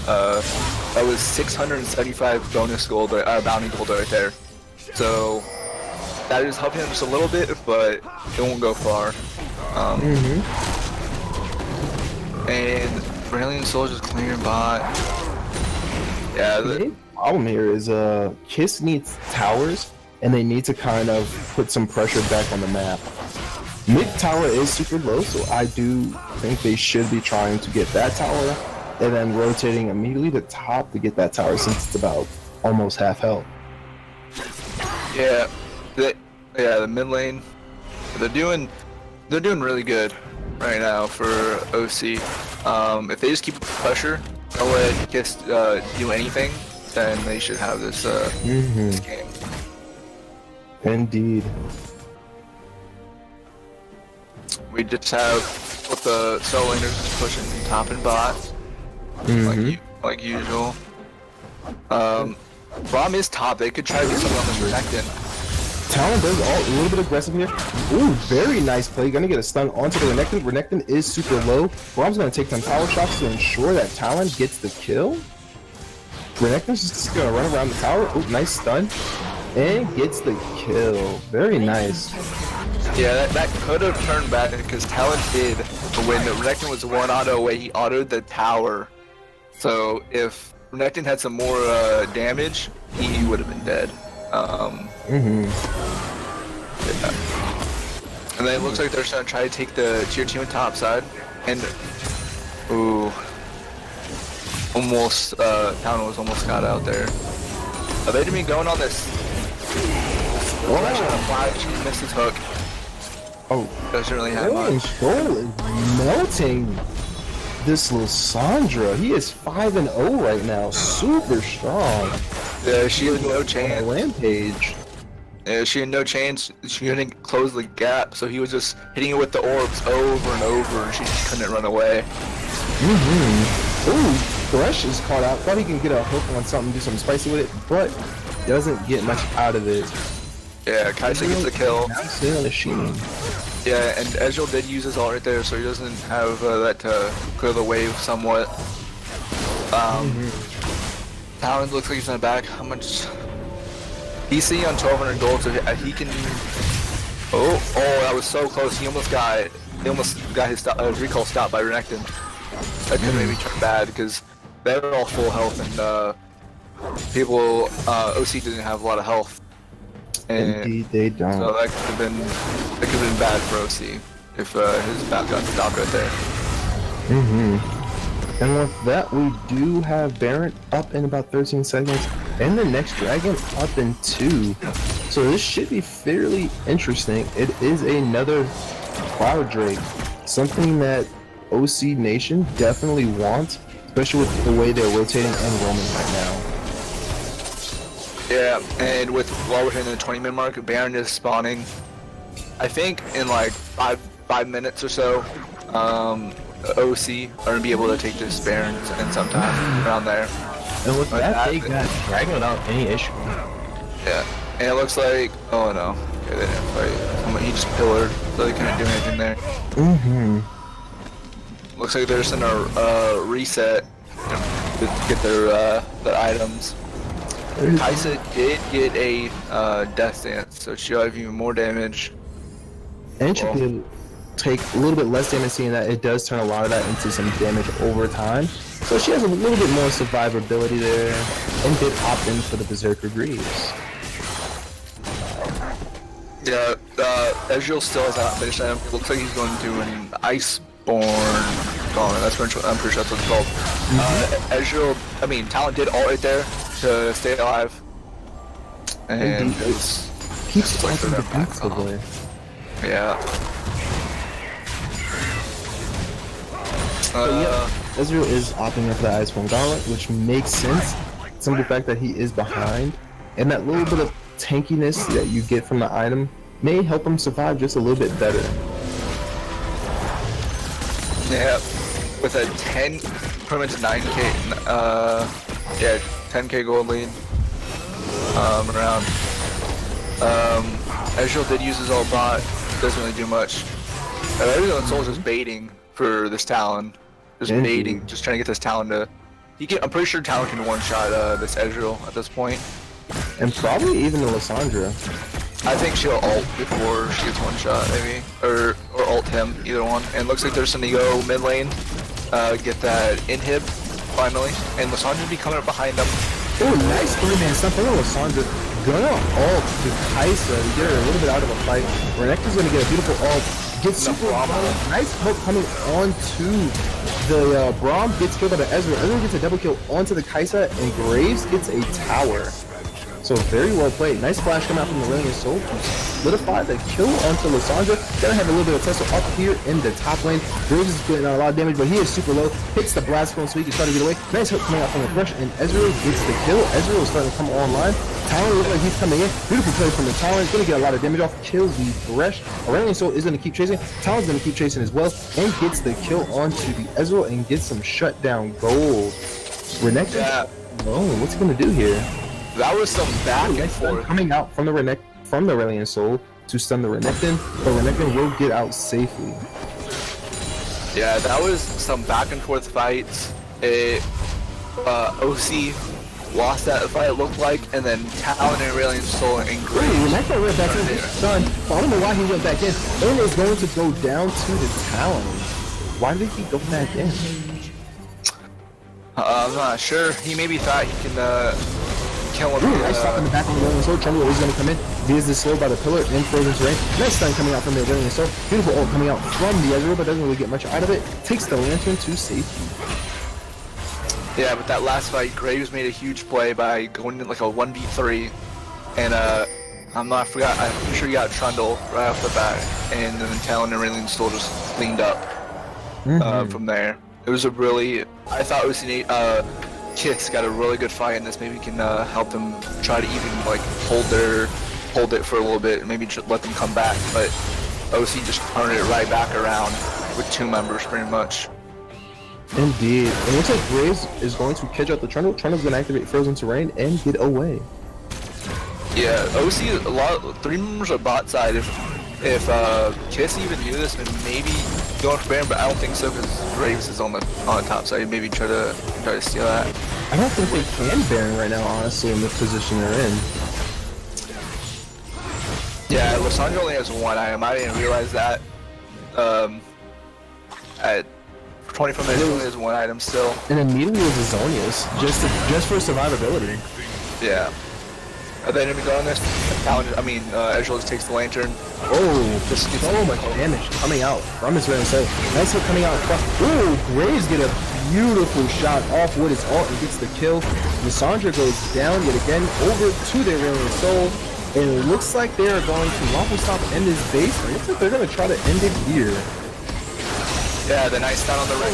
That was 675 bonus gold, bounty gold right there. So that is helping him just a little bit, but it won't go far. And Aurelion Soul just clearing bot. Yeah. The problem here is Kiss needs towers, and they need to kind of put some pressure back on the map. Mid tower is super low, so I do think they should be trying to get that tower, and then rotating immediately to top to get that tower since it's about almost half health. Yeah, the mid lane, they're doing really good right now for OC. If they just keep pressure, don't let Kiss do anything, then they should have this, this game. Indeed. We just have with the solo laners just pushing top and bot, like usual. Braum is top. They could try to do something on this Renekton. Talon does all a little bit aggressive here. Ooh, very nice play. Gonna get a stun onto the Renekton. Renekton is super low. Braum's gonna take some power shots to ensure that Talon gets the kill. Renekton's just gonna run around the tower. Ooh, nice stun. And gets the kill. Very nice. Yeah, that could have turned back because Talon did when the Renekton was 1 auto away, he autoed the tower. So if Renekton had some more damage, he would have been dead. Yeah. And then it looks like they're gonna try to take the tier 2 and top side. And ooh, almost Talon was almost got out there. They didn't be going on this. She missed his hook. Oh, doesn't really have much. Soul is melting this Lissandra. He is 5-0 right now. Super strong. Yeah, she had no chance. Rampage. Yeah, she had no chance. She couldn't close the gap, so he was just hitting it with the orbs over and over, and she just couldn't run away. Ooh, Thresh is caught out. Thought he can get a hook on something, do something spicy with it, but doesn't get much out of it. Yeah, Kai'Sa gets the kill. Yeah, and Ezreal did use his ult right there, so he doesn't have that to clear the wave somewhat. Talon looks like he's in the back. How much? DC on 1200 gold, so he can. Oh, that was so close. He almost got his recall stopped by Renekton. That could maybe turn bad because they were all full health and people OC didn't have a lot of health. And indeed, they don't. So that could have been bad for OC if his back got stopped right there. And with that, we do have Baron up in about 13 seconds, and the next dragon up in 2. So this should be fairly interesting. It is another Cloud Drake, something that OC Nation definitely wants, especially with the way they're rotating and roaming right now. Yeah, and while we're hitting the 20-minute mark, Baron is spawning. I think in like five minutes or so, OC are gonna be able to take this Baron in some time around there. And with that, they got Dragon without any issue. Yeah, and it looks like okay, they didn't fight. He just pillared, so they couldn't do anything there. Looks like they're just in a reset to get their items. Kai'Sa did get a death dance, so she'll have even more damage. And she'll be able to take a little bit less damage, seeing that it does turn a lot of that into some damage over time. So she has a little bit more survivability there, and did opt in for the Berserker Greaves. Yeah, Ezreal still has not finished item. It looks like he's going to do an Iceborne Gauntlet. I'm pretty sure that's what it's called. Ezreal, Talon did ult right there to stay alive. And it's keeps like taking the boots away. Yeah. So yeah, Ezreal is opting in for the Iceborne Gauntlet, which makes sense. Some of the fact that he is behind, and that little bit of tankiness that you get from the item may help him survive just a little bit better. Yeah, with a 10, pretty much 9k, yeah, 10k gold lead, around. Ezreal did use his ult bot, doesn't really do much. Everyone on Soul's just baiting for this Talon. Just baiting, just trying to get this Talon to... I'm pretty sure Talon can one-shot this Ezreal at this point. And probably even the Lissandra. I think she'll ult before she gets one-shot, maybe. Or ult him, either one. And looks like there's something to go mid lane. Get that inhib, finally. And Lissandra be coming up behind them. Oh, nice three-man stuff from Lissandra. Gonna ult to Kaisa to get her a little bit out of a fight. Renekton's gonna get a beautiful ult. Gets super nice poke coming onto the Braum. Gets killed by the Ezreal. Ezreal gets a double kill onto the Kaisa, and Graves gets a tower. So very well played. Nice flash coming out from the Lillian Soul to solidify the kill onto Lissandra. Gonna have a little bit of tussle up here in the top lane. Graves is getting a lot of damage, but he is super low. Hits the blast cone so he can try to get away. Nice hook coming out from the Thresh, and Ezreal gets the kill. Ezreal is starting to come online. Talon looks like he's coming in. Beautiful play from the Talon. Gonna get a lot of damage off. Kills the Thresh. Aurelion Soul is gonna keep chasing. Talon's gonna keep chasing as well, and gets the kill onto the Ezreal and gets some shutdown gold. Renekton. Yeah. Oh, what's he gonna do here? That was some back and forth. Coming out from the Aurelion Soul to stun the Renekton, but Renekton will get out safely. Yeah, that was some back and forth fights. OC lost that fight, it looked like, and then Talon and Aurelion Soul and Graves. Renekton went back in, stun. I don't know why he went back in. And is going to go down to the Talon. Why did he go back in? I'm not sure. He maybe thought he can kill him. Nice stop in the back of the Aurelion Soul. Trundle is going to come in. Viz is slowed by the pillar in frozen terrain. Nice stun coming out from the Aurelion Soul. Beautiful ult coming out from the Ezreal, but doesn't really get much out of it. Takes the Lantern to safety. Yeah, but that last fight, Graves made a huge play by going in like a 1v3, and I'm pretty sure he got Trundle right off the bat, and then Talon and Aurelion Soul just cleaned up from there. It was a really, I thought Kiss got a really good fight in this. Maybe can help them try to even like hold it for a little bit, and maybe just let them come back. But OC just turned it right back around with two members, pretty much. Indeed. It looks like Graves is going to catch out the Trundle. Trundle's going to activate Frozen Terrain and get away. Yeah, OC, 3 members are bot side. If Kiss even knew this, then maybe going for Baron, but I don't think so because Graves is on the top side. Maybe try to steal that. I don't think they can Baron right now, honestly, in the position they're in. Yeah, Lissandra only has 1 item. I didn't realize that. At 24 minutes, he only has 1 item still. And immediately was a Zonius, just for survivability. Yeah. Are they gonna be going this? Ezreal just takes the Lantern. Oh, just so much damage coming out from his Ren. So nice hook coming out. Ooh, Graves get a beautiful shot off with his ult and gets the kill. Lissandra goes down yet again over to their Aurelion Soul. And it looks like they are going to Waffle Stop end his base. It looks like they're going to try to end it here. Yeah, the nice stun on the Red.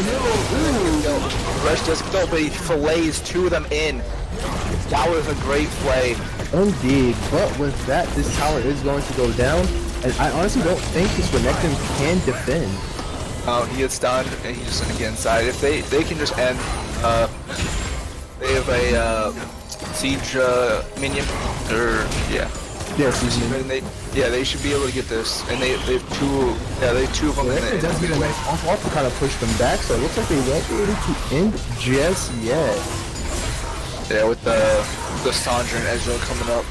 Rush does kill, but he fillets 2 of them in. That was a great play. Indeed, but with that, this tower is going to go down, and I honestly don't think this Renekton can defend. Oh, he gets stunned, and he's just gonna get inside. If they can just end, they have a siege minion, or siege minion. They should be able to get this, and they have 2 of them. Renekton does get a nice off to kind of push them back, so it looks like they won't be able to end just yet. Yeah, with the Sandra and Ezreal coming up,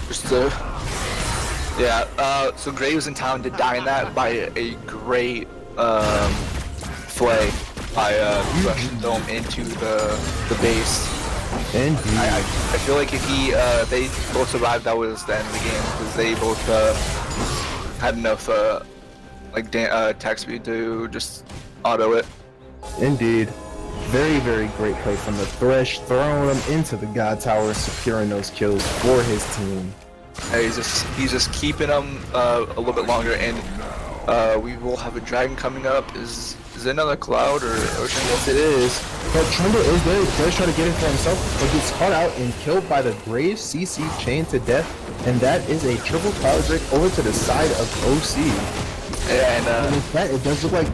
so Graves and Talon did die in that by a great play by rushing them into the base. Indeed. I feel like if they both survived, that was the end of the game because they both had enough attack speed to just auto it. Indeed. Very, very great play from the Thresh, throwing them into the God Tower, securing those kills for his team. He's just keeping them a little bit longer, and we will have a dragon coming up. Is Is it another Cloud or Ocean? Yes, it is. But Trundle is there. He does try to get it for himself, but gets caught out and killed by the Graves CC chain to death. And that is a triple Cloud Drake over to the side of OC. Yeah, and in fact, it does look like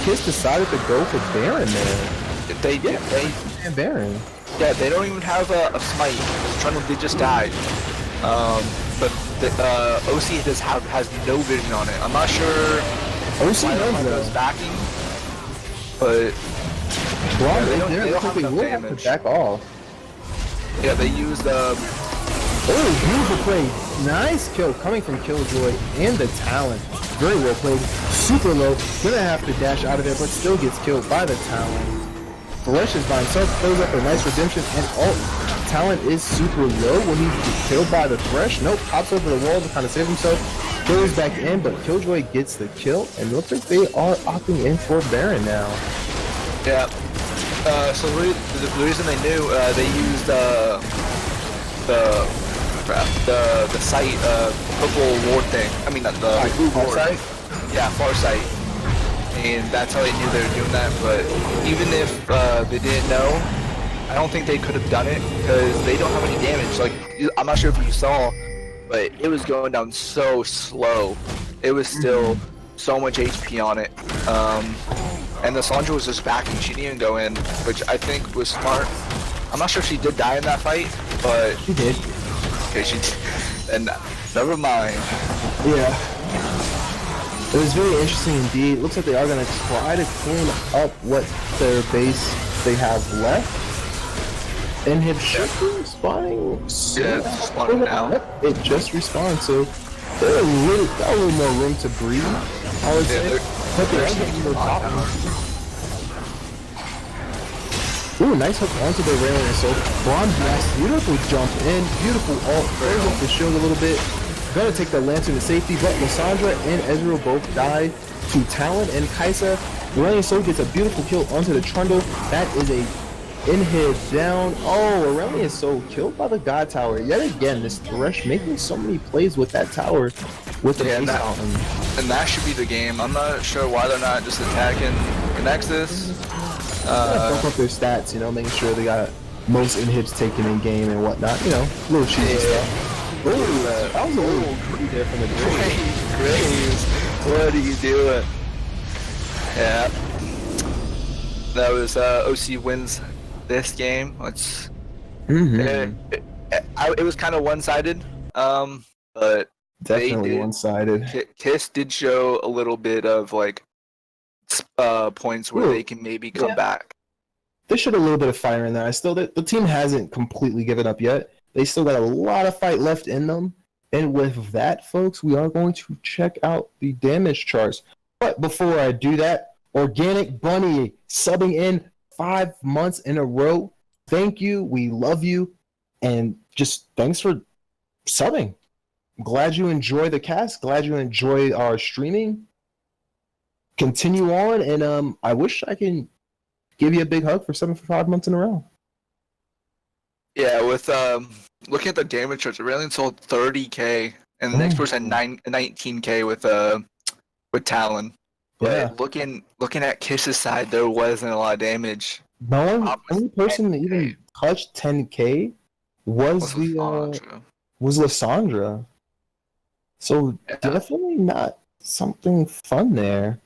Kiss decided to go for Baron there. they did. And Baron. Yeah, they don't even have a smite. Trundle did just die. But the OC has no vision on it. I'm not sure OC why knows goes that. backing, but Blonde they is don't- there. they Looks don't like they have will enough have to damage. back off. yeah, they used Oh, beautiful play. Nice kill coming from Killjoy and the Talon. Very well played. Super low. Gonna have to dash out of there, but still gets killed by the Talon. Thresh is by himself, throws up a nice redemption, and Talon is super low when he gets killed by the Thresh. Nope, pops over the wall to kind of save himself. Goes back in, but Killjoy gets the kill, and looks like they are opting in for Baron now. yeah. So the reason they knew they used the sight purple ward thing. I mean not the blue ward. Farsight? Yeah, Farsight. And that's how they knew they were doing that. But even if they didn't know, I don't think they could have done it because they don't have any damage. Like I'm not sure if you saw, but it was going down so slow. It was still so much HP on it. And the Sandra was just backing. She didn't even go in, which I think was smart. I'm not sure if she did die in that fight, but She did. okay, she did. And never mind. Yeah. It was very interesting indeed. Looks like they are going to try to clean up what their base they have left. And hit shipping, spawning. Yeah, it's spawning now. Yep, it just respawned, so they're got a little more room to breathe. I would say. they're- But they're they're getting to the spawning top. now. Ooh, nice hook onto the railing. So Braun Blast, beautiful jump in, beautiful ult, throws up the shield a little bit. Gonna take the Lantern to safety, but Lissandra and Ezreal both die to Talon and Kaisa. Aurelion Sol gets a beautiful kill onto the Trundle. That is a inhib down. Oh, Aurelion Sol killed by the God Tower. Yet again, this Thresh making so many plays with that tower with the Yeah, base that- mountain. And that should be the game. I'm not sure why they're not just attacking the Nexus. Fuck up their stats, you know, making sure they got most inhibs taken in game and whatnot. You know, little cheesy stuff. Ooh, that was a little tree there from the Graves. Graves, what are you doing? Yeah. That was OC wins this game. Let's. It was kind of one-sided, but Definitely did. one-sided. Kiss did show a little bit of like points where Ooh. they can maybe come Yeah. back. They showed a little bit of fire in there. The team hasn't completely given up yet. They still got a lot of fight left in them. And with that, folks, we are going to check out the damage charts. But before I do that, Organic Bunny subbing in 5 months in a row. Thank you. We love you. And just thanks for subbing. Glad you enjoy the cast. Glad you enjoy our streaming. Continue on. And I wish I can give you a big hug for 7 for 5 months in a row. Yeah, with looking at the damage charts, Aurelion sold 30k, and the next person had 19k with Talon. Yeah. But looking at Kiss's side, there wasn't a lot of damage. No one, Top only person that 10K. even touched 10k was was Lissandra. So Yeah. definitely not something fun there.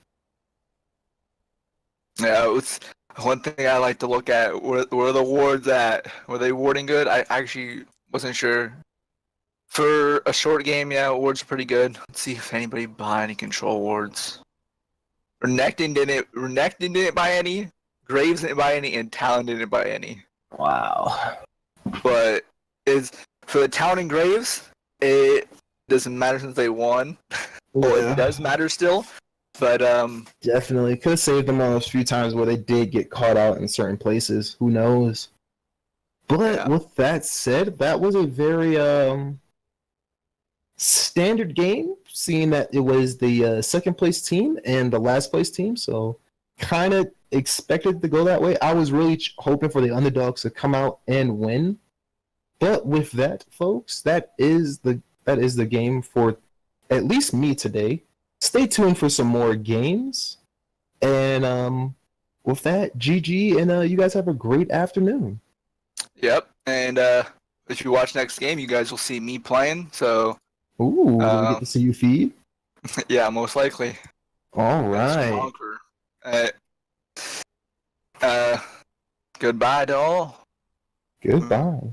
Yeah, it was one thing I like to look at. Where the wards at? Were they warding good? I actually wasn't sure. For a short game, yeah, wards are pretty good. Let's see if anybody buy any control wards. Renekton didn't buy any. Graves didn't buy any, and Talon didn't buy any. Wow. But for the Talon and Graves, it doesn't matter since they won. Well, it does matter still. But Definitely could have saved them on those few times where they did get caught out in certain places. Who knows? But Yeah. with that said, that was a very standard game, seeing that it was the second place team and the last place team. So kind of expected to go that way. I was really hoping for the underdogs to come out and win. But with that, folks, that is the game for at least me today. Stay tuned for some more games. And with that, GG, and you guys have a great afternoon. Yep. And if you watch next game, you guys will see me playing. So Ooh, do we get to see you feed? yeah, most likely. All As right. Conqueror. Uh, goodbye to all. Goodbye.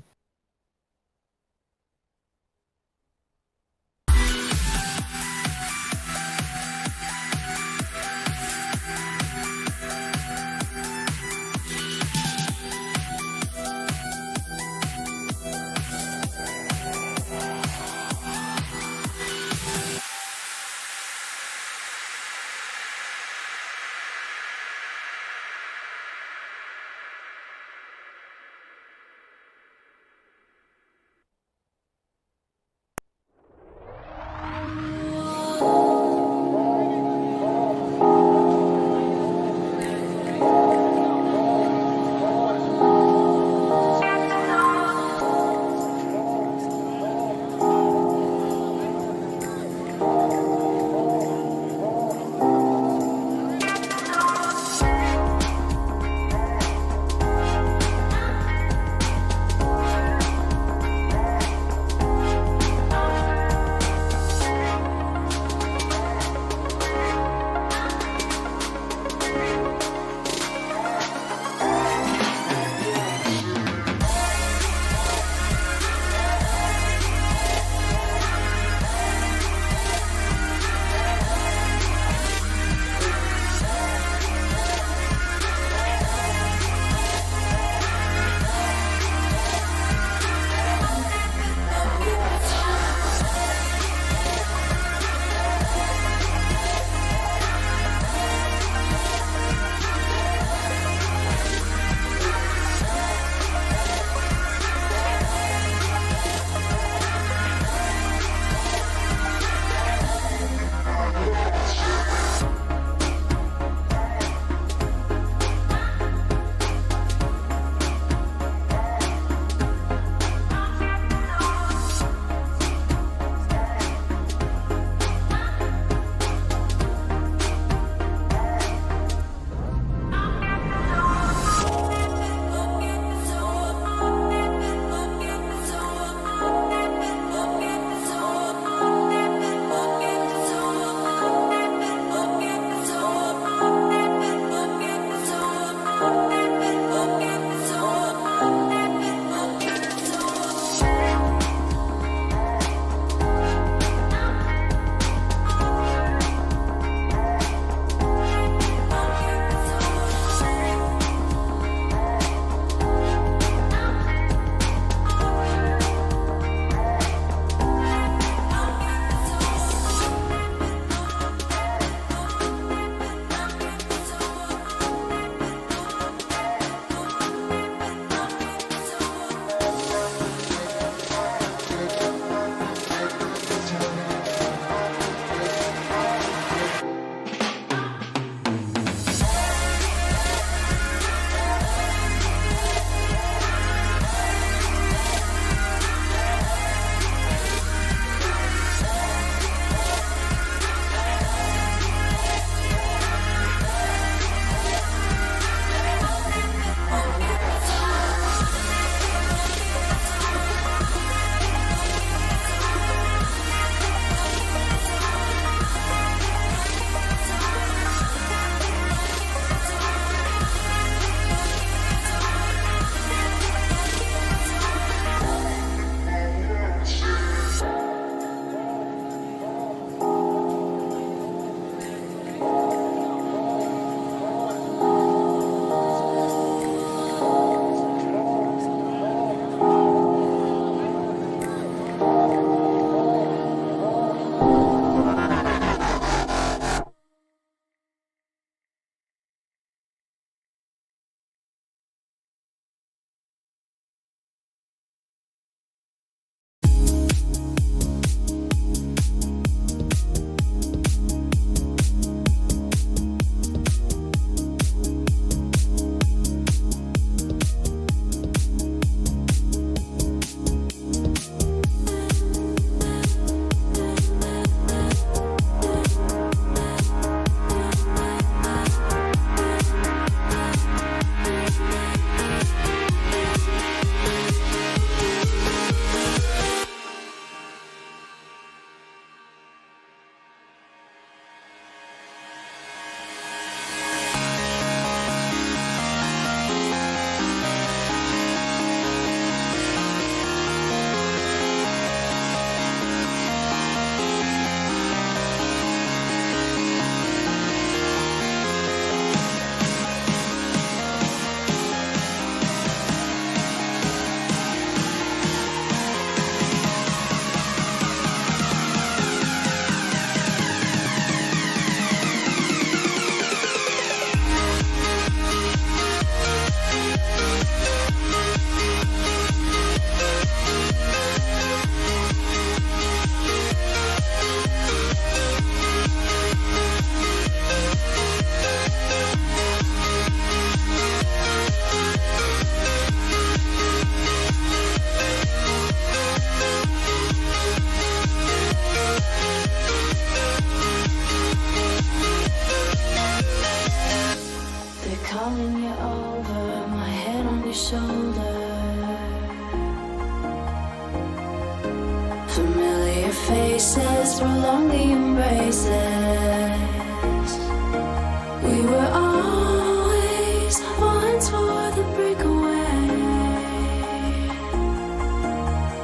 shoulder. Familiar faces prolong the embraces. We were always ones for the breakaway,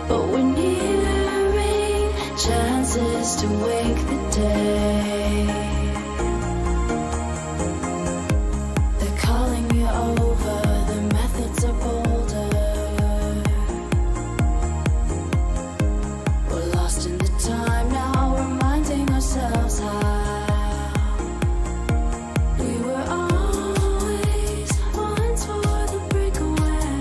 but we're nearing chances to wake the day. They're calling you over, the methods are bolder. We're lost in the time now, reminding ourselves how we were always ones for the breakaway,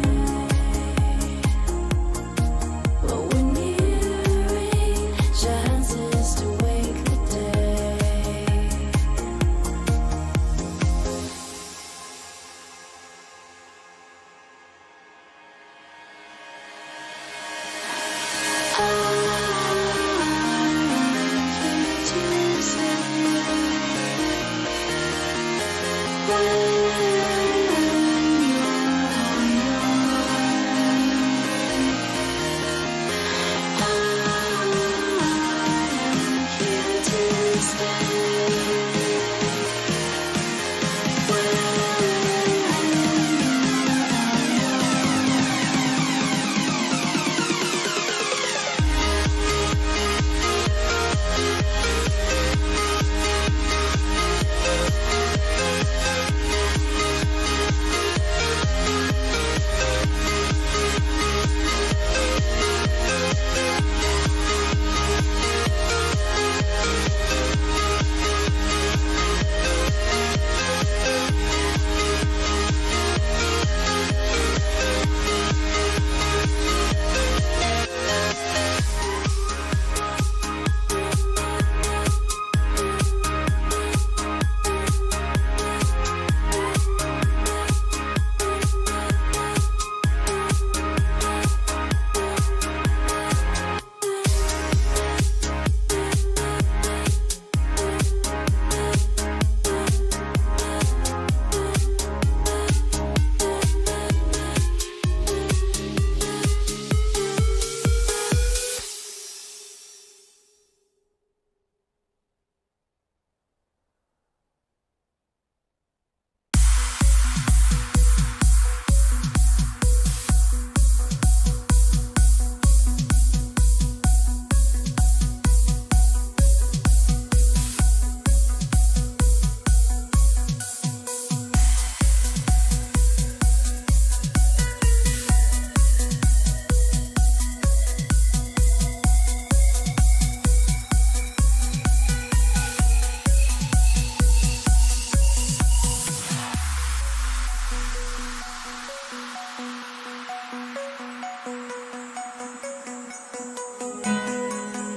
but we're nearing chances to wake the day.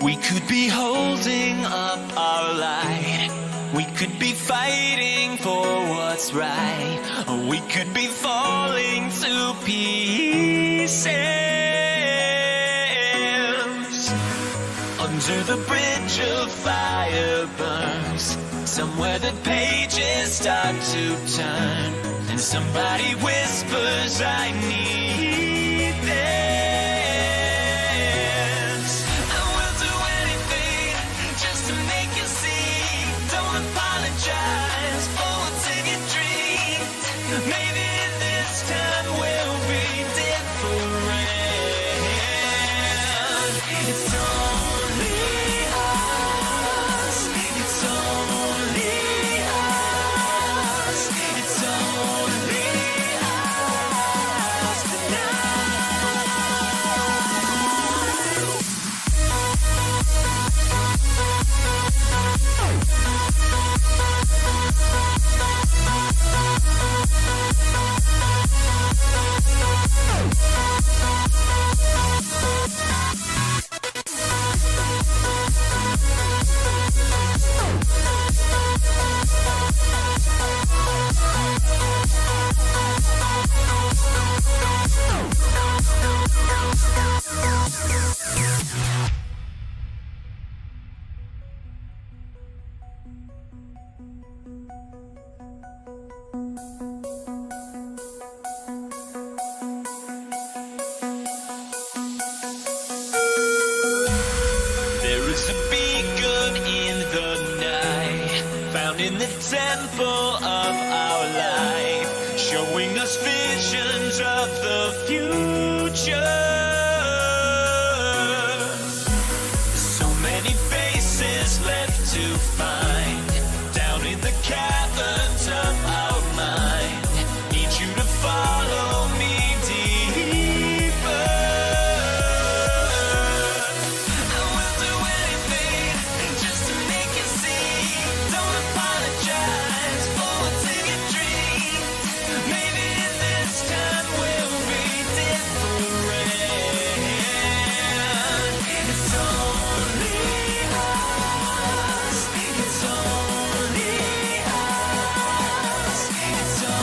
We could be holding up our light. We could be fighting for what's right. Or we could be falling to pieces. Under the bridge of fire burns. Somewhere the pages start to turn. And somebody whispers, I need this. Apologize for what's in your dreams. Maybe this time we'll be different. It's only us. It's only us. It's only us. is a beacon in the night, found in the temple of our life, showing us visions of the future. So many faces left to find, down in the caverns of our mind. Need you to follow me deeper. I will do anything just to make you see. Don't apologize for what's in your dream. Maybe this time we'll be different. It's only us. It's only us. It's only us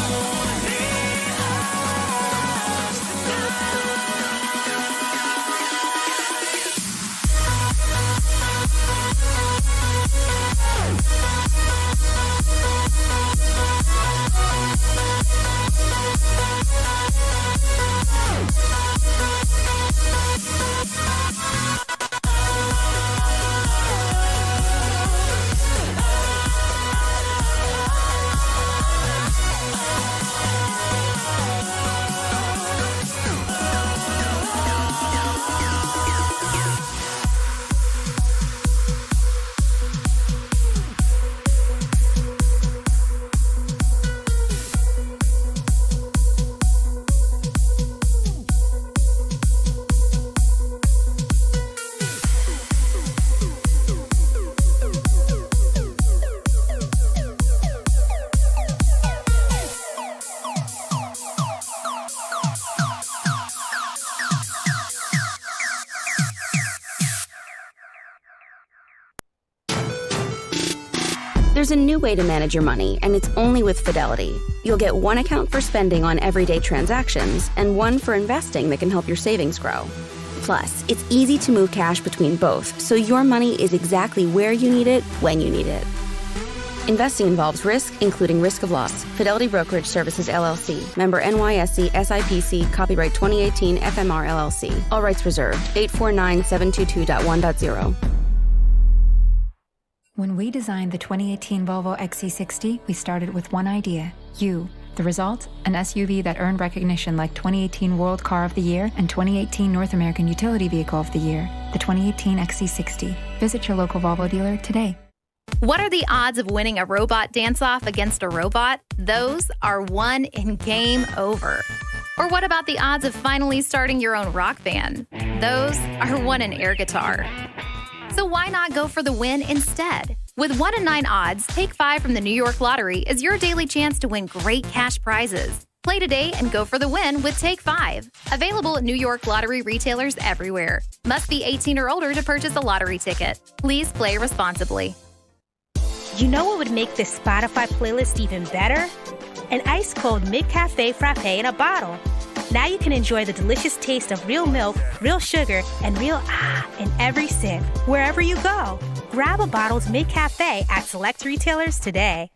There's a new way to manage your money, and it's only with Fidelity. You'll get one account for spending on everyday transactions and one for investing that can help your savings grow. Plus, it's easy to move cash between both, so your money is exactly where you need it, when you need it. Investing involves risk, including risk of loss. Fidelity Brokerage Services, LLC. Member NYSE, SIPC, copyright 2018, FMR, LLC. All rights reserved. 849-722.1.0. When we designed the 2018 Volvo XC60, we started with one idea, you. The result? An SUV that earned recognition like 2018 World Car of the Year and 2018 North American Utility Vehicle of the Year. The 2018 XC60. Visit your local Volvo dealer today. What are the odds of winning a robot dance-off against a robot? Those are 1 in game over. Or what about the odds of finally starting your own rock band? Those are 1 in air guitar. So why not go for the win instead? With 1 in 9 odds, Take 5 from the New York Lottery is your daily chance to win great cash prizes. Play today and go for the win with Take 5. Available at New York Lottery retailers everywhere. Must be 18 or older to purchase a lottery ticket. Please play responsibly. You know what would make this Spotify playlist even better? An ice-cold McCafe frappe in a bottle. Now you can enjoy the delicious taste of real milk, real sugar, and real in every sip, wherever you go. Grab a bottle's McCafe at select retailers today.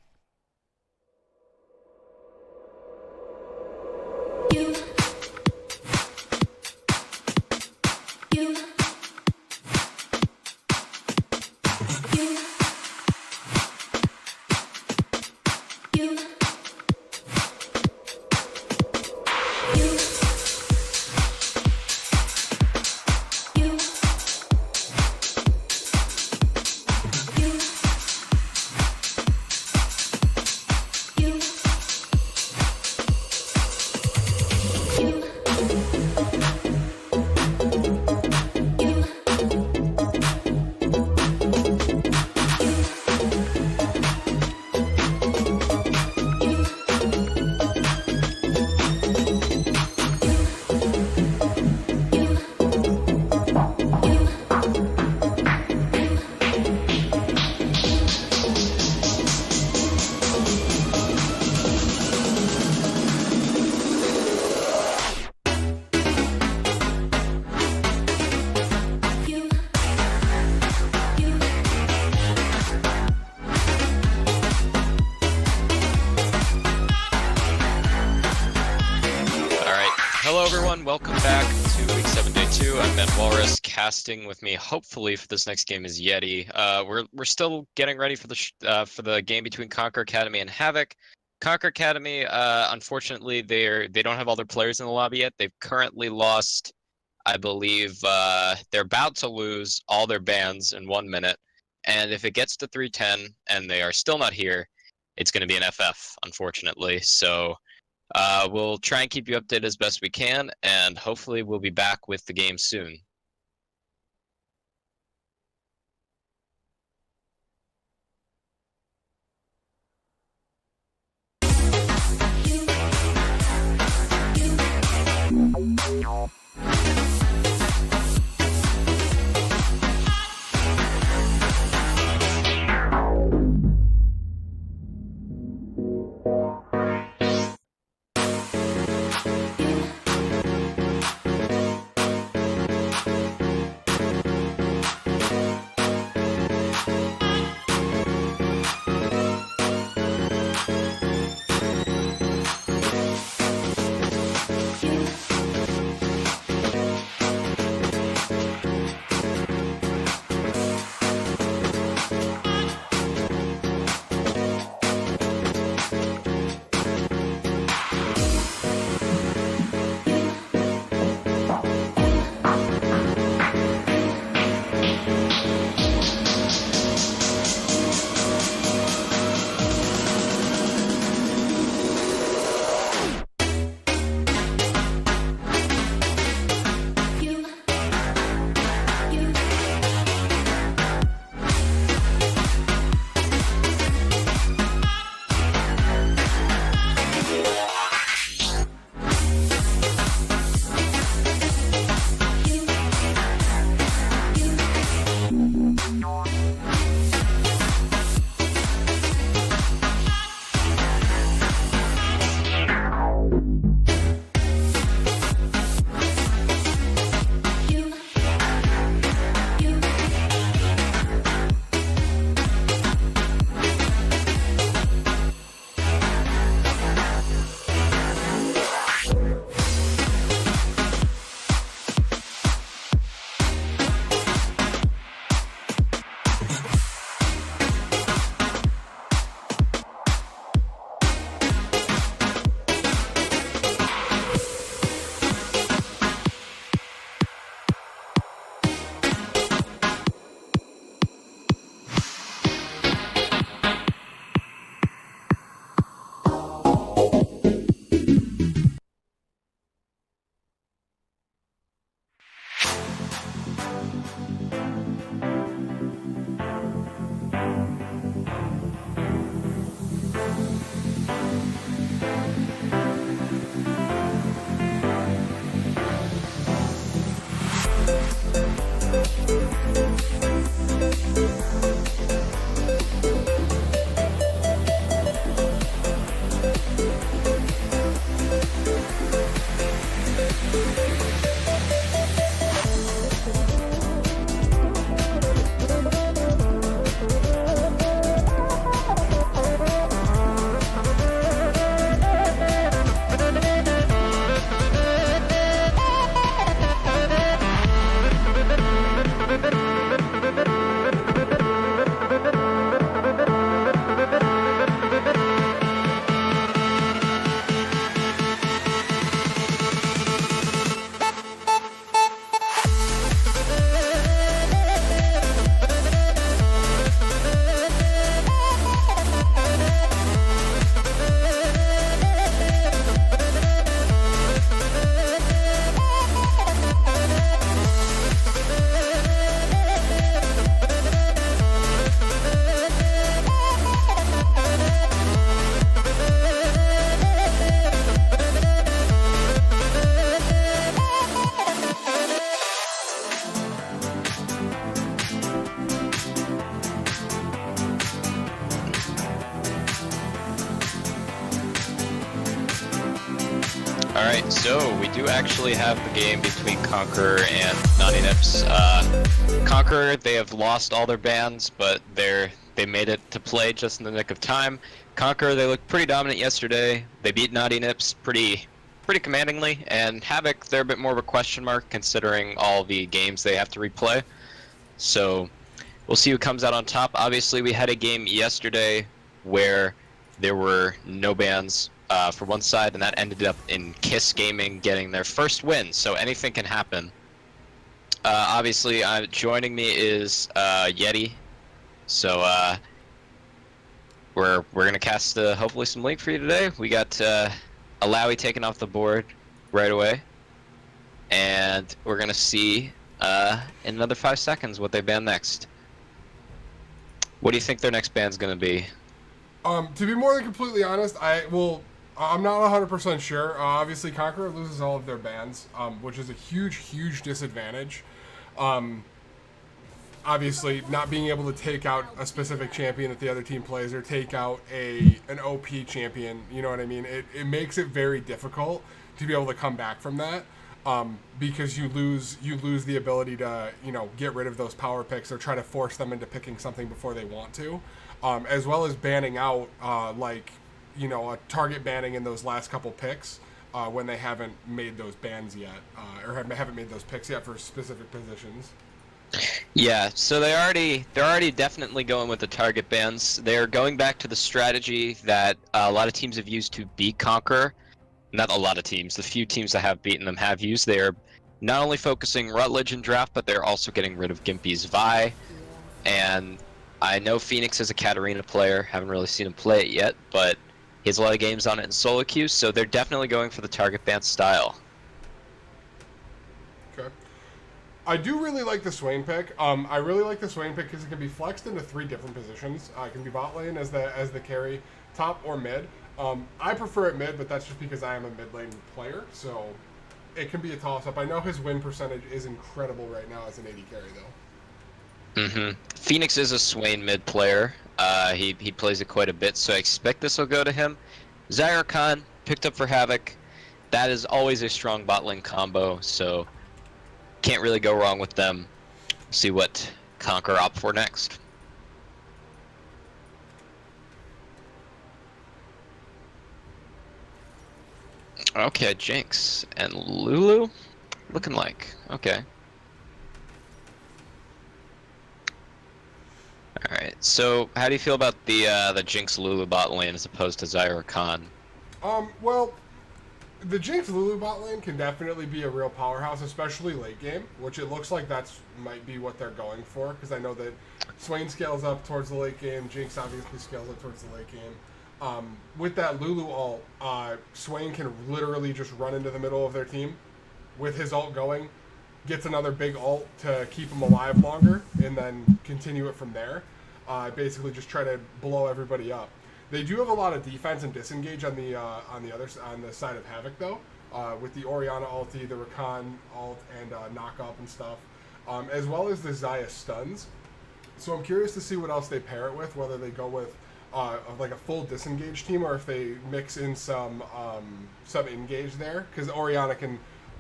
Hello everyone, welcome back to Week 7, Day 2. I'm Ben Walrus. Casting with me, hopefully, for this next game is Yeti. We're still getting ready for the game between Conquer Academy and Havoc. Conquer Academy, unfortunately, they don't have all their players in the lobby yet. They've currently lost, I believe, they're about to lose all their bans in 1 minute. And if it gets to 310 and they are still not here, it's going to be an FF, unfortunately. So we'll try and keep you updated as best we can, and hopefully we'll be back with the game soon. Alright, so we do actually have the game between Conquer and Naughty Nips. Conquer, they have lost all their bans, but they made it to play just in the nick of time. Conquer, they looked pretty dominant yesterday. They beat Naughty Nips pretty pretty commandingly, and Havoc, they're a bit more of a question mark considering all the games they have to replay. So we'll see who comes out on top. Obviously, we had a game yesterday where there were no bans for one side, and that ended up in Kiss Gaming getting their first win, so anything can happen. Obviously, joining me is Yeti, so we're gonna cast hopefully some League for you today. We got Alawi taken off the board right away, and we're gonna see in another 5 seconds what they ban next. What do you think their next ban's gonna be? To be more than completely honest, I'm not 100% sure. Obviously, Conqueror loses all of their bans, which is a huge disadvantage. Obviously, not being able to take out a specific champion that the other team plays or take out an OP champion, you know what I mean? It makes it very difficult to be able to come back from that, because you lose the ability to, you know, get rid of those power picks or try to force them into picking something before they want to, as well as banning out like, you know, a target banning in those last couple picks when they haven't made those bans yet, or haven't made those picks yet for specific positions. Yeah, so they're already definitely going with the target bans. They're going back to the strategy that a lot of teams have used to beat Conqueror. Not a lot of teams. The few teams that have beaten them have used. They're not only focusing Rutledge in draft, but they're also getting rid of Gimpy's Vi. And I know Phoenix is a Katarina player. Haven't really seen him play it yet, but he has a lot of games on it in solo queues, so they're definitely going for the target ban style. Okay. I do really like the Swain pick. I really like the Swain pick because it can be flexed into 3 different positions. It can be bot lane as the carry, top or mid. I prefer it mid, but that's just because I am a mid lane player, so it can be a toss-up. I know his win percentage is incredible right now as an AD carry, though. Phoenix is a Swain mid player. He plays it quite a bit, so I expect this will go to him. Zyra Khan picked up for Havoc. That is always a strong bot lane combo, so can't really go wrong with them. See what Conqueror opt for next. Okay, Jinx and Lulu looking like okay. Alright, so how do you feel about the Jinx Lulu bot lane as opposed to Zyra Khan? Well, the Jinx Lulu bot lane can definitely be a real powerhouse, especially late game, which it looks like might be what they're going for, because I know that Swain scales up towards the late game, Jinx obviously scales up towards the late game. With that Lulu ult, Swain can literally just run into the middle of their team with his ult going, gets another big ult to keep him alive longer, and then continue it from there. Basically just try to blow everybody up. They do have a lot of defense and disengage on the side of Havoc though, with the Orianna ulti, the Rakan ult, and knock up and stuff, as well as the Xayah stuns. So I'm curious to see what else they pair it with, whether they go with like a full disengage team or if they mix in some engage there, because Orianna can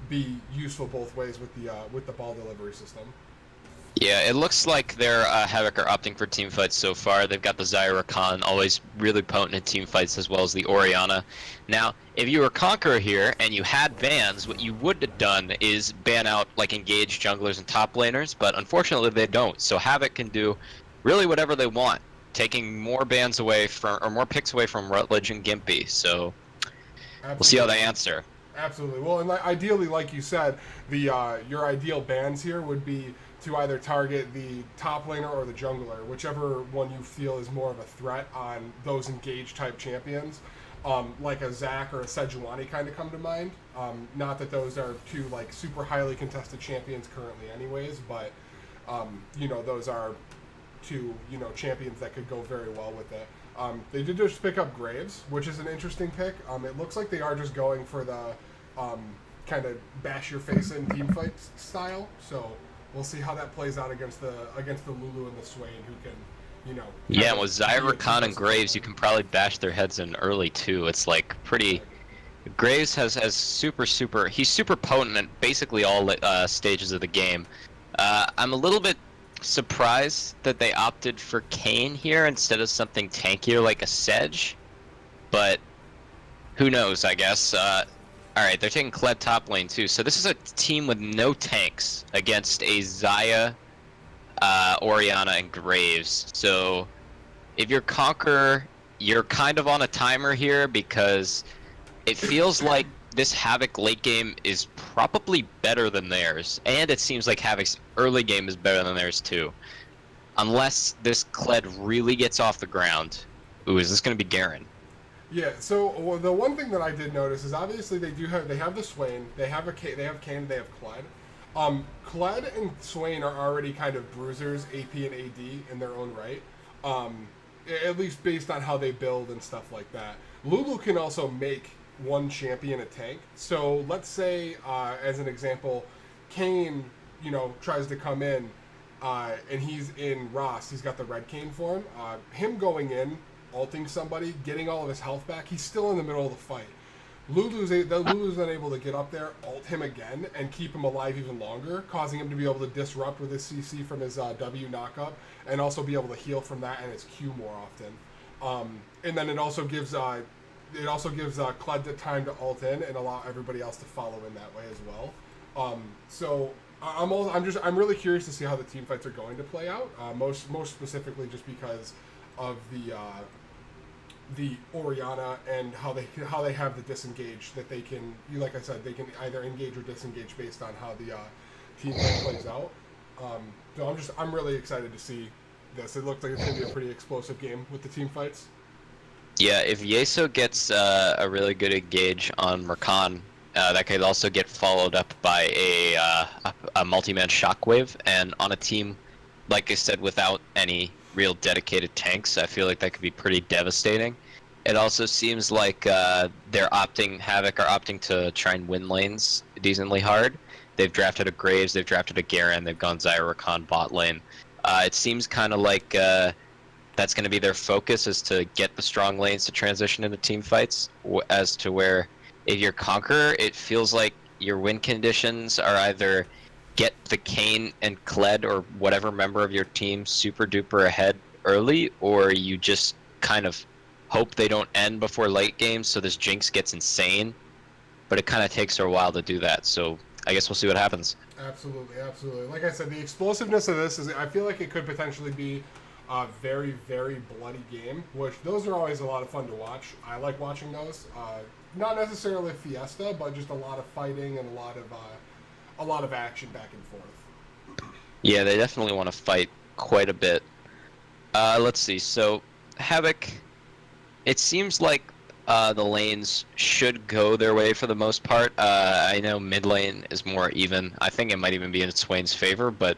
be useful both ways with the ball delivery system. Yeah, it looks like their Havoc are opting for team fights so far. They've got the Zyra Khan, always really potent in team fights, as well as the Orianna. Now, if you were Conqueror here and you had bans, what you would have done is ban out like engaged junglers and top laners, but unfortunately they don't. So Havoc can do really whatever they want, taking more bans away from, or more picks away from Rutledge and Gimpy. So we'll see how they answer. Absolutely. Well, and ideally, like you said, your ideal bans here would be to either target the top laner or the jungler, whichever one you feel is more of a threat on those engaged type champions. Like a Zac or a Sejuani kind of come to mind. Not that those are two like super highly contested champions currently anyways, but you know, those are two, you know, champions that could go very well with it. They did just pick up Graves, which is an interesting pick. It looks like they are just going for the kind of bash your face in team fight style. So we'll see how that plays out against the Lulu and the Swain, who can, you know. Yeah, with Zyra Khan and Graves, you can probably bash their heads in early too. It's like pretty. Graves has super. He's super potent at basically all stages of the game. I'm a little bit surprised that they opted for Kayn here instead of something tankier like a Sedge, but who knows, I guess. Alright, they're taking Kled top lane too. So this is a team with no tanks against a Xayah, Orianna, and Graves. So if you're Conqueror, you're kind of on a timer here because it feels like this Havoc late game is probably better than theirs. And it seems like Havoc's early game is better than theirs too. Unless this Kled really gets off the ground. Ooh, is this going to be Garen? Yeah. So the one thing that I did notice is obviously they have the Swain, they have Kayn, they have Kled. Kled and Swain are already kind of bruisers, AP and AD in their own right. At least based on how they build and stuff like that. Lulu can also make one champion a tank. So let's say, as an example, Kayn, tries to come in, and he's in Ross. He's got the red Kayn form. Him going in, ulting somebody, getting all of his health back, he's still in the middle of the fight. Lulu's then able to get up there, ult him again, and keep him alive even longer, causing him to be able to disrupt with his CC from his W knockup, and also be able to heal from that and his Q more often. And then it also gives Kled the time to ult in and allow everybody else to follow in that way as well. So I'm really curious to see how the team fights are going to play out. Most specifically just because of the Orianna and how they have the disengage that they can, like I said, they can either engage or disengage based on how the team fight plays out. So I'm really excited to see this. It looks like it's gonna be a pretty explosive game with the team fights. Yeah, if Yeso gets a really good engage on Merkan, that could also get followed up by a multi-man shockwave, and on a team, like I said, without any real dedicated tanks, I feel like that could be pretty devastating. It also seems like Havoc are opting to try and win lanes decently hard. They've drafted a Graves, they've drafted a Garen, they've gone Xayah Rakan bot lane. It seems kind of like that's going to be their focus, is to get the strong lanes to transition into team fights, as to where if you're Conqueror, it feels like your win conditions are either get the Kayn and Kled or whatever member of your team super duper ahead early, or you just kind of hope they don't end before late game so this Jinx gets insane. But it kind of takes her a while to do that, so I guess we'll see what happens. Absolutely, absolutely. Like I said, the explosiveness of this I feel like it could potentially be a very, very bloody game, which those are always a lot of fun to watch. I like watching those. Not necessarily Fiesta, but just a lot of fighting and a lot of action back and forth. Yeah, they definitely want to fight quite a bit. Let's see. So Havoc, it seems like the lanes should go their way for the most part. I know mid lane is more even. I think it might even be in Swain's favor, but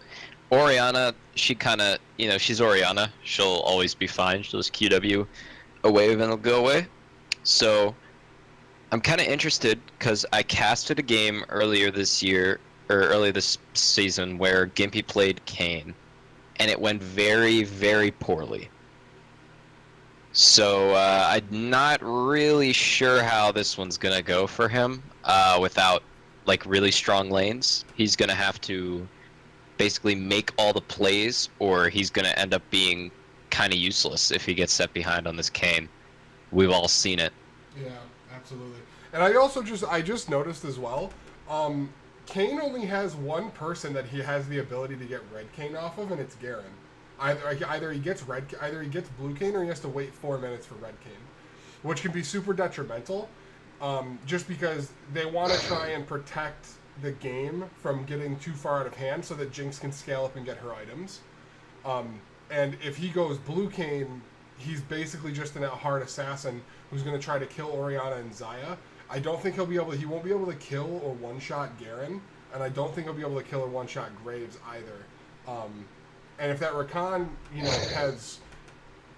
Orianna, she kind of, she's Orianna. She'll always be fine. She'll just QW a wave and it'll go away. So I'm kind of interested because I casted a game earlier this season where Gimpy played Kayn, and it went very, very poorly. So I'm not really sure how this one's gonna go for him without like really strong lanes. He's gonna have to basically make all the plays, or he's gonna end up being kind of useless if he gets set behind on this Kayn. We've all seen it. Yeah, absolutely. And I just noticed as well, Kayn only has one person that he has the ability to get red Kayn off of, and it's Garen. Either he gets blue Kayn, or he has to wait 4 minutes for red Kayn, which can be super detrimental, just because they want to try and protect the game from getting too far out of hand so that Jinx can scale up and get her items. And if he goes blue Kayn, he's basically just a hard assassin who's going to try to kill Orianna and Xayah. I don't think he won't be able to kill or one-shot Garen, and I don't think he'll be able to kill or one-shot Graves either. And if that Rakan, has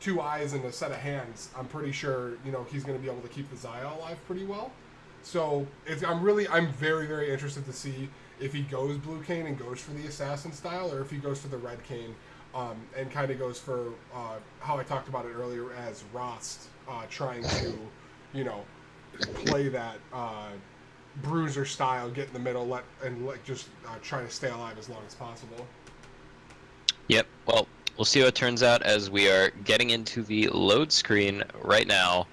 2 eyes and a set of hands, I'm pretty sure, he's going to be able to keep the Xayah alive pretty well. So I'm very, very interested to see if he goes blue Kayn and goes for the assassin style, or if he goes for the red Kayn and kind of goes for how I talked about it earlier as Rost, trying to, play that bruiser style, get in the middle, just try to stay alive as long as possible. Yep. Well, we'll see how it turns out as we are getting into the load screen right now.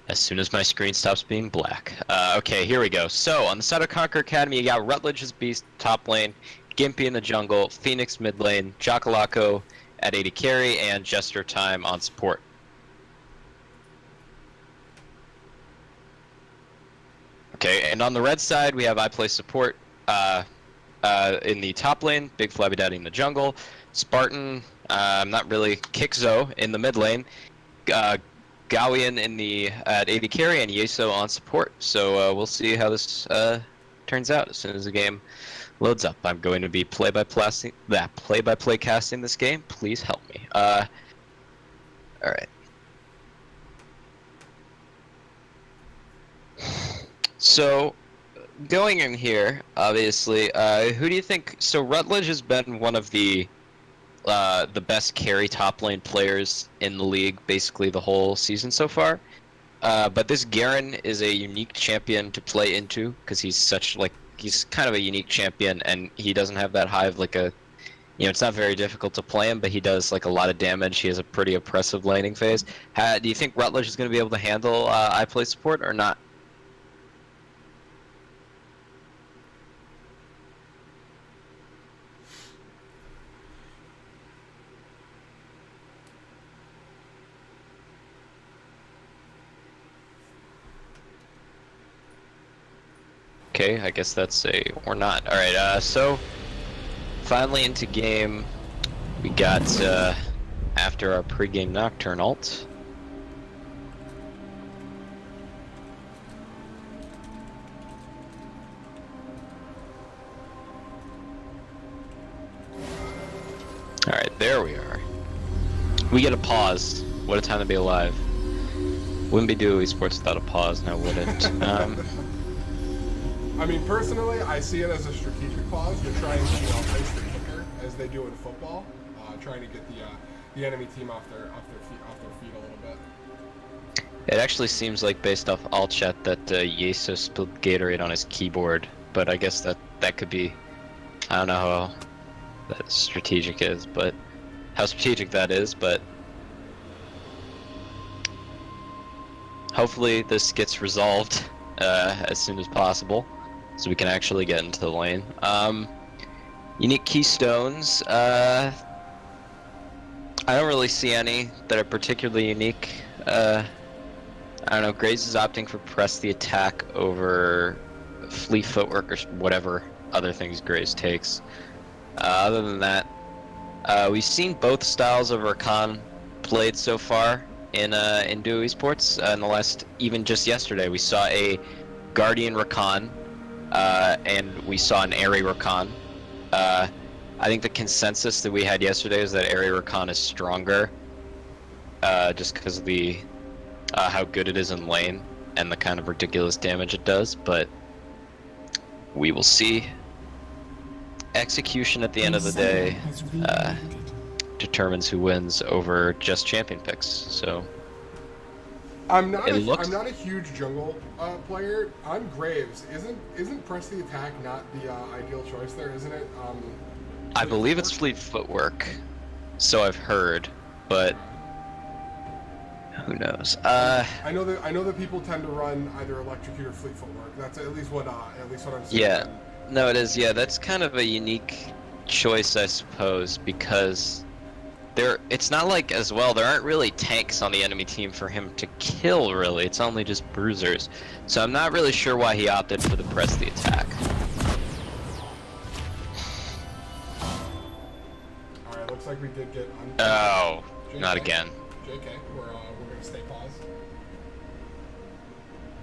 As soon as my screen stops being black. Okay, here we go. So, on the side of Conquer Academy, you got Rutledge as Beast, top lane, Gimpy in the jungle, Phoenix mid lane, Jackalako at AD carry, and Jester Time on support. Okay, and on the red side, we have I Play Support in the top lane, Big Flabby Daddy in the jungle, Spartan, not really, Kixo in the mid lane, Gowian in the at AD carry, and Yeso on support. So we'll see how this turns out as soon as the game loads up. I'm going to be play-by-play casting this game. Please help me. All right. So going in here, obviously, who do you think? So Rutledge has been one of the best carry top lane players in the league basically the whole season so far. But this Garen is a unique champion to play into because he's kind of a unique champion, and he doesn't have that high of like a, it's not very difficult to play him, but he does like a lot of damage. He has a pretty oppressive laning phase. Do you think Rutledge is going to be able to handle I Play Support or not? Okay, I guess that's a or not. All right, so finally into game, we got after our pregame Nocturne ult. All right, there we are. We get a pause. What a time to be alive. Wouldn't be DuoEsports without a pause, now would it? I mean, personally, I see it as a strategic pause to try and keep off ice the quicker, as they do in football, trying to get the enemy team off their feet a little bit. It actually seems like, based off all chat, that Yeso spilled Gatorade on his keyboard, but I guess that could be, I don't know how that strategic is, but how strategic that is, but hopefully this gets resolved as soon as possible, so we can actually get into the lane. Unique keystones. I don't really see any that are particularly unique. I don't know. Graves is opting for press the attack over fleet footwork or whatever other things Graves takes. Other than that, we've seen both styles of Rakan played so far in DuoEsports. In the last, even just yesterday, we saw a Guardian Rakan, and we saw an Airy Rakan. I think the consensus that we had yesterday is that Airy Rakan is stronger, just because of the how good it is in lane and the kind of ridiculous damage it does. But we will see. Execution at the end of the day determines who wins over just champion picks. So I'm not a huge jungle player. I'm Graves. Isn't press the attack not the ideal choice there, isn't it? I believe it's fleet footwork, so I've heard, but who knows? I know that people tend to run either electrocute or fleet footwork. That's at least what I'm seeing. Yeah, no, it is. Yeah, that's kind of a unique choice, I suppose, because it's not like, as well, there aren't really tanks on the enemy team for him to kill, really. It's only just bruisers. So I'm not really sure why he opted for the press the attack. Alright, looks like we did get Oh, JK. not again. JK, we're gonna stay paused.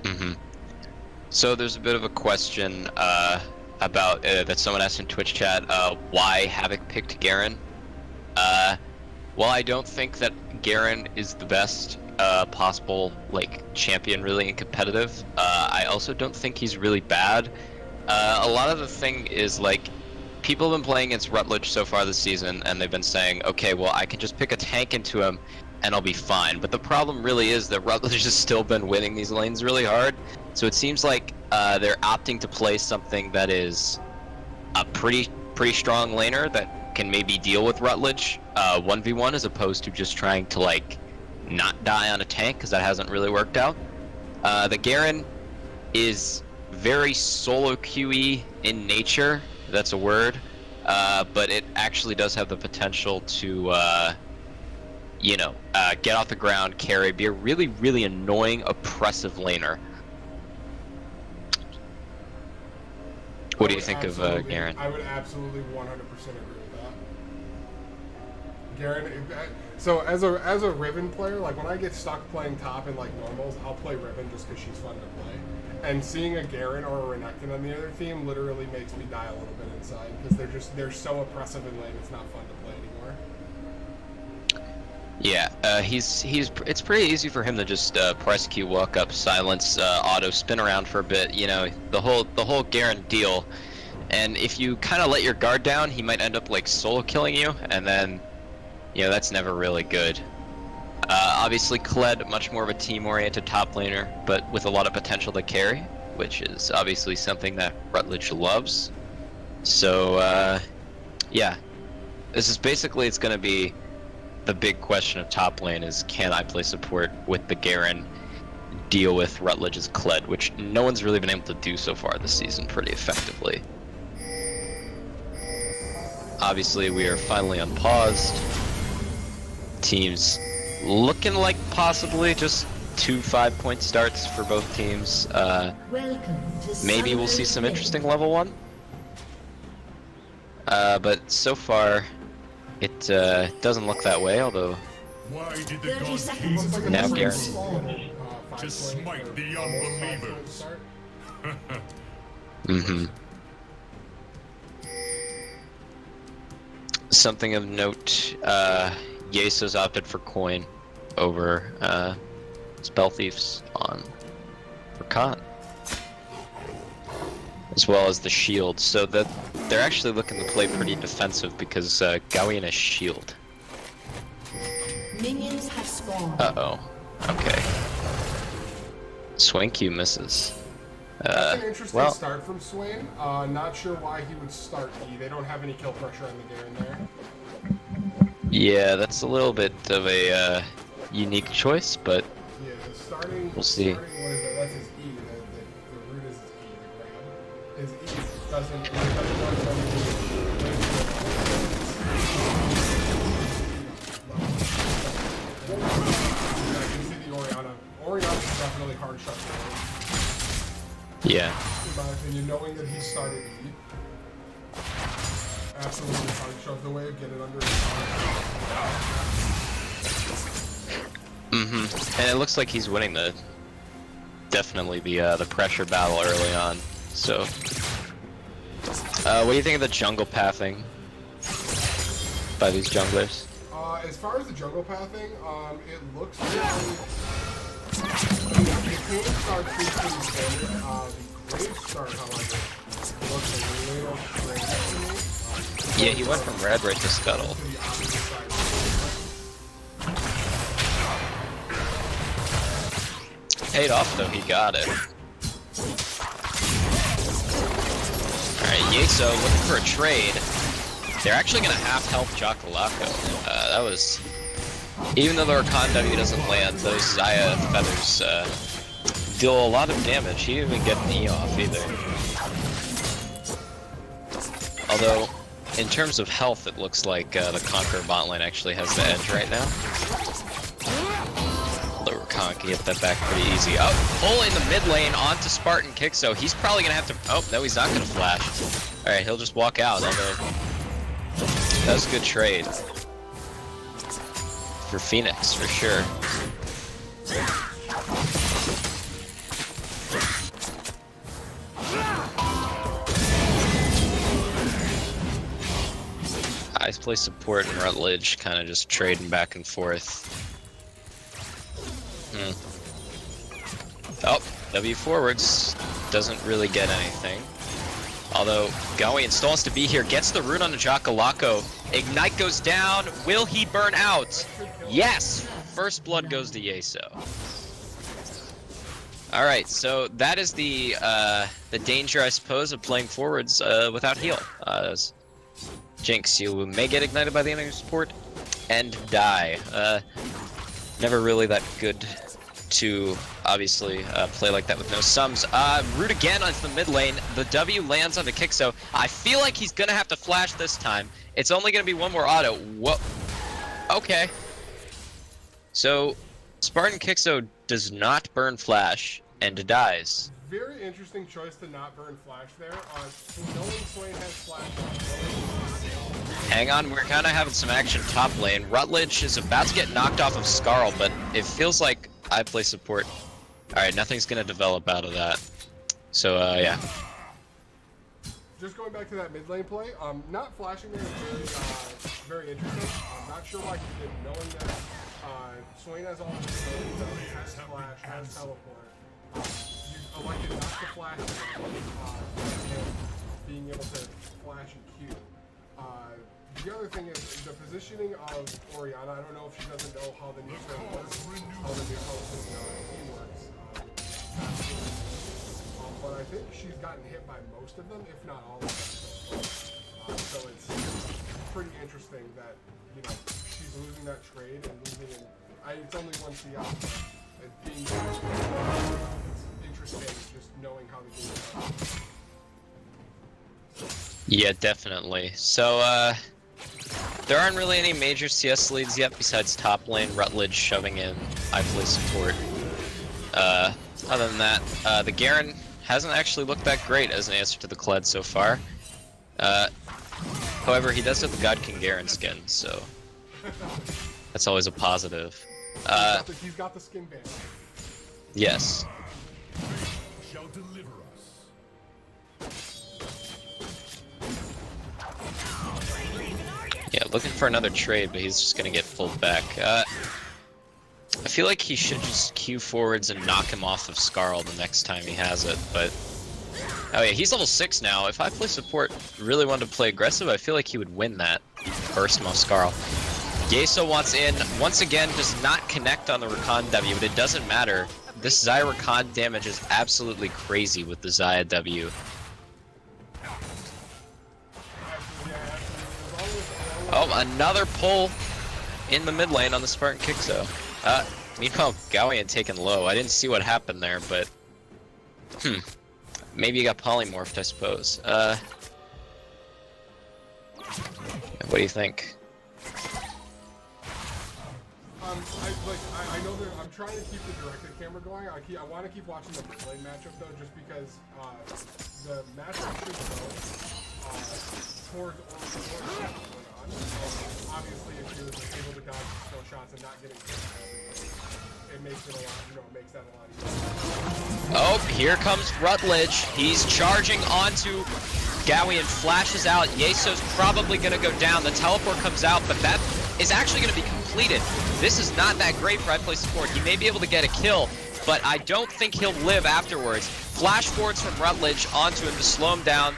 Mm-hmm. So there's a bit of a question about that someone asked in Twitch chat, why Havoc picked Garen. Well, I don't think that Garen is the best possible champion really in competitive. I also don't think he's really bad. A lot of the thing is people have been playing against Rutledge so far this season, and they've been saying, okay, well, I can just pick a tank into him and I'll be fine. But the problem really is that Rutledge has still been winning these lanes really hard. So it seems like they're opting to play something that is a pretty strong laner that can maybe deal with Rutledge 1v1, as opposed to just trying to not die on a tank, because that hasn't really worked out. The Garen is very solo QE in nature. That's a word. But it actually does have the potential to, get off the ground, carry, be a really, really annoying, oppressive laner. What do you think of Garen? I would absolutely 100% agree with that. Garen, so as a Riven player, like when I get stuck playing top in like normals, I'll play Riven just because she's fun to play. And seeing a Garen or a Renekton on the other team literally makes me die a little bit inside because they're so oppressive in lane. It's not fun to play anymore. Yeah, it's pretty easy for him to just press Q, walk up, silence, auto, spin around for a bit. You know, the whole Garen deal. And if you kind of let your guard down, he might end up like solo killing you, and then, that's never really good. Obviously, Kled, much more of a team-oriented top laner, but with a lot of potential to carry, which is obviously something that Rutledge loves. So, yeah, it's going to be the big question of top lane is, can I play support with the Garen, deal with Rutledge's Kled, which no one's really been able to do so far this season pretty effectively. Obviously, we are finally unpaused. Teams looking like possibly just 2 5-point starts for both teams. Maybe we'll see some interesting level 1. But so far, it doesn't look that way, although now Garen. To smite the unbelievers. Something of note, Yeso's opted for coin over Spell Thieves on Rakan, as well as the shield, so that they're actually looking to play pretty defensive because Gawain has shield. Minions have spawned. Uh-oh. Okay. Swing Q misses. That's an interesting start from Swain. Not sure why he would start E. They don't have any kill pressure on the Garen there. Yeah, that's a little bit of a unique choice, but yeah, starting, we'll see. What is that? That's his E. The root is his E, the grab. His E doesn't want you can see the Orianna. Orianna's definitely hard shot down. Yeah. In my opinion, knowing that he started E. Absolutely hard shove the way of get it under his arm. And it looks like he's winning definitely the pressure battle early on. So, what do you think of the jungle pathing by these junglers? As far as the jungle pathing, it looks like the King Star treats pretty standard. The Grave Star, however, looks a little strange to me. Yeah, he went from red right to scuttle. Paid off though, he got it. Alright, Yeso looking for a trade. They're actually gonna half-health Jackalako. That was... Even though the Rakan W doesn't land, those Xayah feathers deal a lot of damage. He didn't even get an E off either. Although, in terms of health, it looks like the Conqueror bot lane actually has the edge right now. The Rakan can get that back pretty easy. Oh, pull in the mid lane onto Spartan Kixo. He's probably gonna have to. Oh, no, he's not gonna flash. All right, he'll just walk out. Although that was a good trade for Phoenix for sure. I play support and Rutledge, kind of just trading back and forth. Oh, W forwards doesn't really get anything. Although Gawain still wants to be here, gets the rune on the Jackalako. Ignite goes down. Will he burn out? Yes! First blood goes to Yeso. Alright, so that is the danger, I suppose, of playing forwards without heal. Jinx, you may get ignited by the enemy support and die. Never really that good to obviously play like that with no sums. Root again onto the mid lane. The W lands on the Kixo. I feel like he's gonna have to flash this time. It's only gonna be one more auto. Whoa. Okay. So Spartan Kixo does not burn flash and dies. Very interesting choice to not burn flash there. Knowing Swain has flash. Hang on, we're kind of having some action top lane. Rutledge is about to get knocked off of Skarl, but it feels like I play support. Alright, nothing's going to develop out of that. So, yeah. Just going back to that mid lane play, not flashing there is very interesting. I'm not sure why he did, knowing that Swain has all the abilities, has flash, has teleport. You elected not to flash, being able to flash and Q. The other thing is the positioning of Orianna. I don't know if she doesn't know how the neutral works, how the neutral team works. But I think she's gotten hit by most of them, if not all of them. So it's pretty interesting that, you know, she's losing that trade and losing in. It's only one CI. It being it's interesting just knowing how the game goes. Yeah, definitely. So, there aren't really any major CS leads yet besides top lane, Rutledge shoving in, I play support. Other than that, the Garen hasn't actually looked that great as an answer to the Kled so far. However, he does have the God King Garen skin, so that's always a positive. He's got the skin band. Yes. Shall deliver us. Yeah, looking for another trade, but he's just gonna get pulled back. I feel like he should just queue forwards and knock him off of Skarl the next time he has it, but... Oh yeah, he's level 6 now. If I play support, really wanted to play aggressive, I feel like he would win that. Burst him off Skarl. Yeso wants in, once again, does not connect on the Rakan W, but it doesn't matter. This Xayah Rakan damage is absolutely crazy with the Xayah W. Oh, another pull in the mid lane on the Spartan Kixo. Meanwhile, Galleon taken low. I didn't see what happened there, but... Maybe he got polymorphed, I suppose. What do you think? I know that I'm trying to keep the directed camera going. I want to keep watching the mid lane matchup though, just because the matchup should go towards Orianna. Obviously, if she was able to dodge skill shots and not getting hit, it makes it a lot, it makes that a lot easier. Oh, here comes Rutledge. He's charging onto Galleon, flashes out. Yeso's probably going to go down. The teleport comes out, but that is actually going to be completed. This is not that great for iPlay support. He may be able to get a kill, but I don't think he'll live afterwards. Flash forwards from Rutledge onto him to slow him down.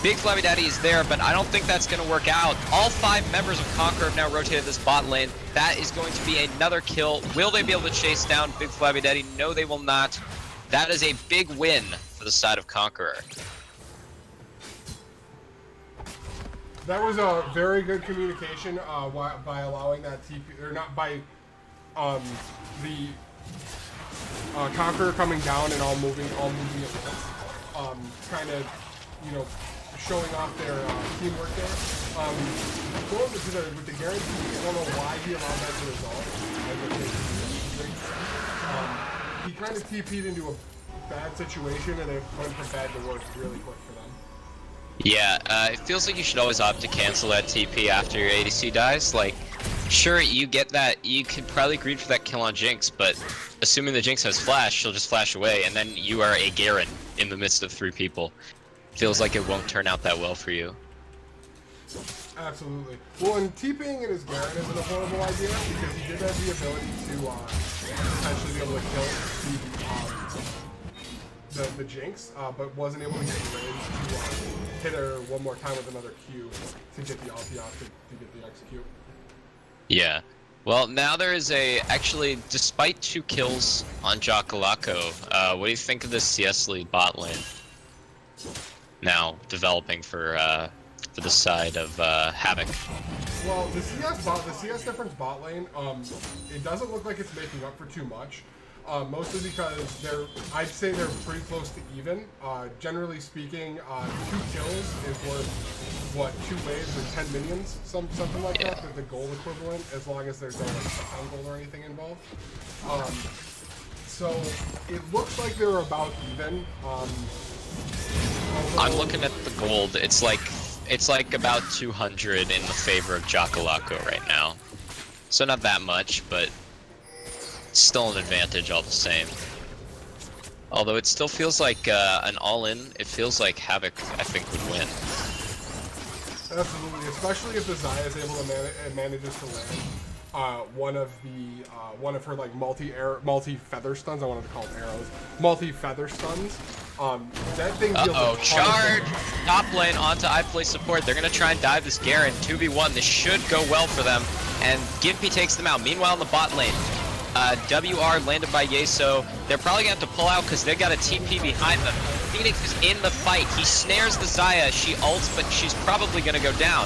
Big Flabby Daddy is there, but I don't think that's going to work out. All 5 members of Conqueror have now rotated this bot lane. That is going to be another kill. Will they be able to chase down Big Flabby Daddy? No, they will not. That is a big win for the side of Conqueror. That was a very good communication by allowing that TP, or not by the Conqueror coming down and all moving at once. Kind of, you know, showing off their teamwork there. Going with the guarantee, I don't know why he allowed that to resolve. He kind of TP'd into a bad situation, and it went from bad to worse really quick for them. Yeah, it feels like you should always opt to cancel that TP after your ADC dies. Like, sure, you get that, you could probably greed for that kill on Jinx, but assuming the Jinx has flash, she'll just flash away, and then you are a Garen in the midst of 3 people. Feels like it won't turn out that well for you. Absolutely. Well, and TPing in his Garen isn't a horrible idea, because he did have the ability to potentially be able to kill the Jinx, but wasn't able to get in range to hit her one more time with another Q to get the ulti off to get the execute. Yeah. Well, now there is actually, despite 2 kills on Jackalako, what do you think of this CS lead bot lane? Now developing for the side of Havoc. Well, the CS difference bot lane, it doesn't look like it's making up for too much. mostly because I'd say they're pretty close to even. Generally speaking, 2 kills is worth, what, 2 waves or 10 minions? Something like that, the goal equivalent, as long as there's no like shutdown goal or anything involved. So it looks like they're about even. I'm looking at the gold. It's like about 200 in the favor of Jacalaco right now. So not that much, but still an advantage all the same. Although it still feels like an all-in. It feels like Havoc, I think, would win. Absolutely, especially if the Xayah is able to manages to land one of her like multi-feather stuns. I wanted to call them arrows. Multi-feather stuns. That thing deals a ton of charge! damage. Top lane onto iPlay support. They're gonna try and dive this Garen 2v1. This should go well for them. And Gimpy takes them out. Meanwhile, in the bot lane, WR landed by Yeso. They're probably gonna have to pull out because they got a TP behind them. Phoenix is in the fight. He snares the Xayah. She ults, but she's probably gonna go down.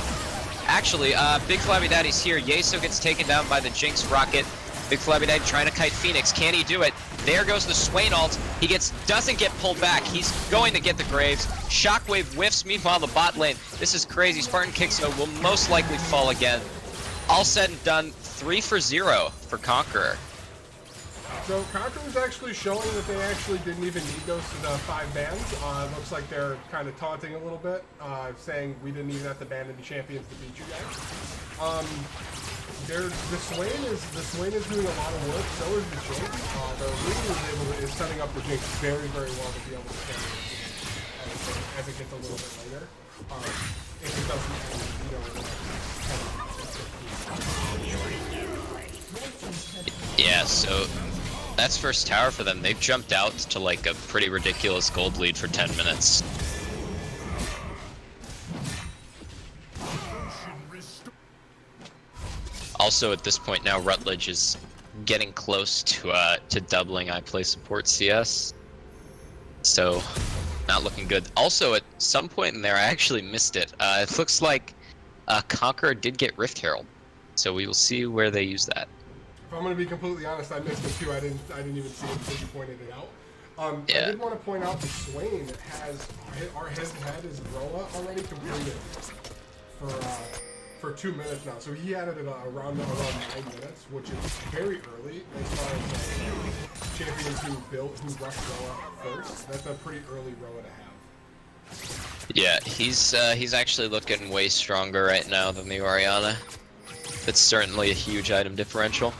Actually, Big Flabby Daddy's here. Yeso gets taken down by the Jinx rocket. Big Flabby Daddy trying to kite Phoenix. Can he do it? There goes the Swain ult. He doesn't get pulled back. He's going to get the Graves. Shockwave whiffs. Meanwhile, the bot lane. This is crazy. Spartan Kixo will most likely fall again. All said and done, 3 for 0 for Conqueror. So Conqueror's actually showing that they actually didn't even need those 5 bans. It looks like they're kind of taunting a little bit, saying we didn't even have to ban any champions to beat you guys. The Swain is doing a lot of work. So is the Jinx. The Lulu is setting up the Jinx very, very well to be able to carry it as it gets a little bit later. If it doesn't, Yeah, so that's first tower for them. They've jumped out to like a pretty ridiculous gold lead for 10 minutes. Also, at this point now, Rutledge is getting close to doubling iPlay support CS. So, not looking good. Also, at some point in there, I actually missed it. It looks like Conqueror did get Rift Herald. So we will see where they use that. If I'm going to be completely honest, I missed it too. I didn't even see it until you pointed it out. Yeah. I did want to point out that Swain his head is Roa already completed for 2 minutes now. So he added it around 9 minutes, which is very early as far as champions who rush Roa first. That's a pretty early Roa to have. Yeah, he's actually looking way stronger right now than the Orianna. It's certainly a huge item differential.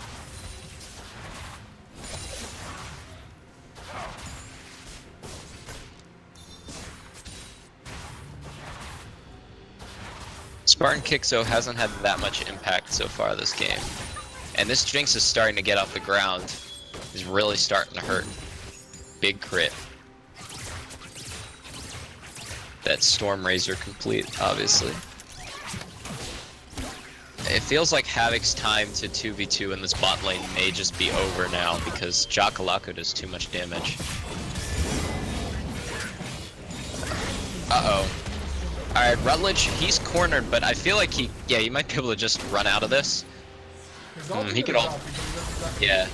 Spartan Kixo hasn't had that much impact so far this game. And this Jinx is starting to get off the ground. He's really starting to hurt. Big crit. That Storm Razor complete, obviously. It feels like Havoc's time to 2v2 in this bot lane may just be over now because Jacalaco does too much damage. Uh-oh. Alright, Rutledge, he's cornered, but I feel like he might be able to just run out of this. He could all... Yeah.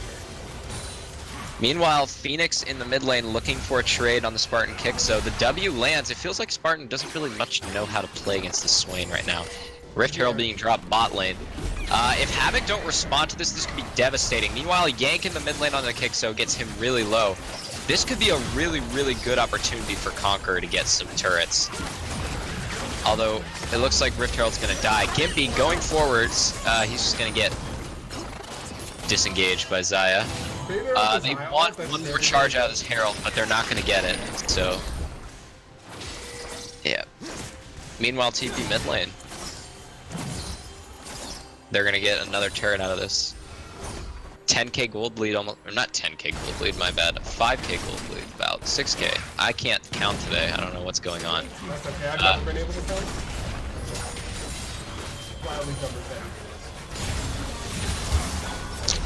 Meanwhile, Phoenix in the mid lane looking for a trade on the Spartan Kixo. The W lands. It feels like Spartan doesn't really much know how to play against the Swain right now. Rift Herald being dropped bot lane. If Havoc don't respond to this, this could be devastating. Meanwhile, Yank in the mid lane on the Kixo gets him really low. This could be a really, really good opportunity for Conqueror to get some turrets. Although, it looks like Rift Herald's gonna die. Gimpy going forwards, he's just gonna get disengaged by Xayah. They want one more charge out of this Herald, but they're not gonna get it, so... Yeah. Meanwhile, TP mid lane. They're gonna get another turret out of this. 10k gold lead, almost, or not 10k gold lead, my bad. 5k gold lead, about 6k. I can't count today. I don't know what's going on. That's okay. I've never been able to count. Wildly numbers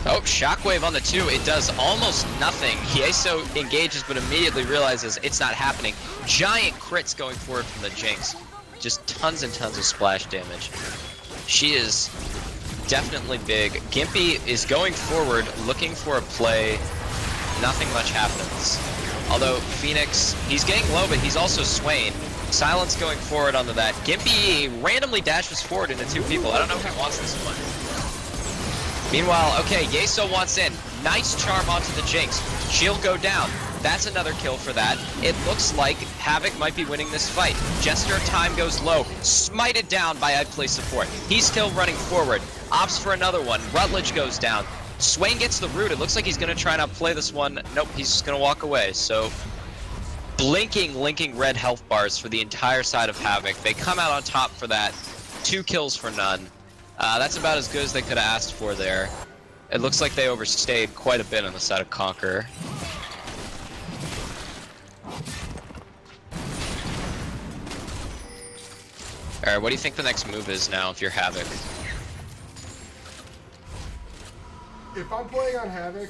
Oh, Shockwave on the 2. It does almost nothing. Yeso engages, but immediately realizes it's not happening. Giant crits going forward from the Jinx. Just tons and tons of splash damage. She is definitely big. Gimpy is going forward, looking for a play. nothing much happens. Although Phoenix, he's getting low, but he's also Swain. Silence going forward onto that. Gimpy randomly dashes forward into two people. I don't know if he wants this one. Meanwhile, okay, Yeso wants in. Nice charm onto the Jinx. She'll go down. That's another kill for that. It looks like Havoc might be winning this fight. Jester time goes low. Smited down by iPlay support. He's still running forward. Opts for another one. Rutledge goes down. Swain gets the root. It looks like he's going to try and outplay this one. Nope, he's just going to walk away. So, linking red health bars for the entire side of Havoc. They come out on top for that. 2 kills for none. That's about as good as they could have asked for there. It looks like they overstayed quite a bit on the side of Conquer. Alright, what do you think the next move is now if you're Havoc? If I'm playing on Havoc,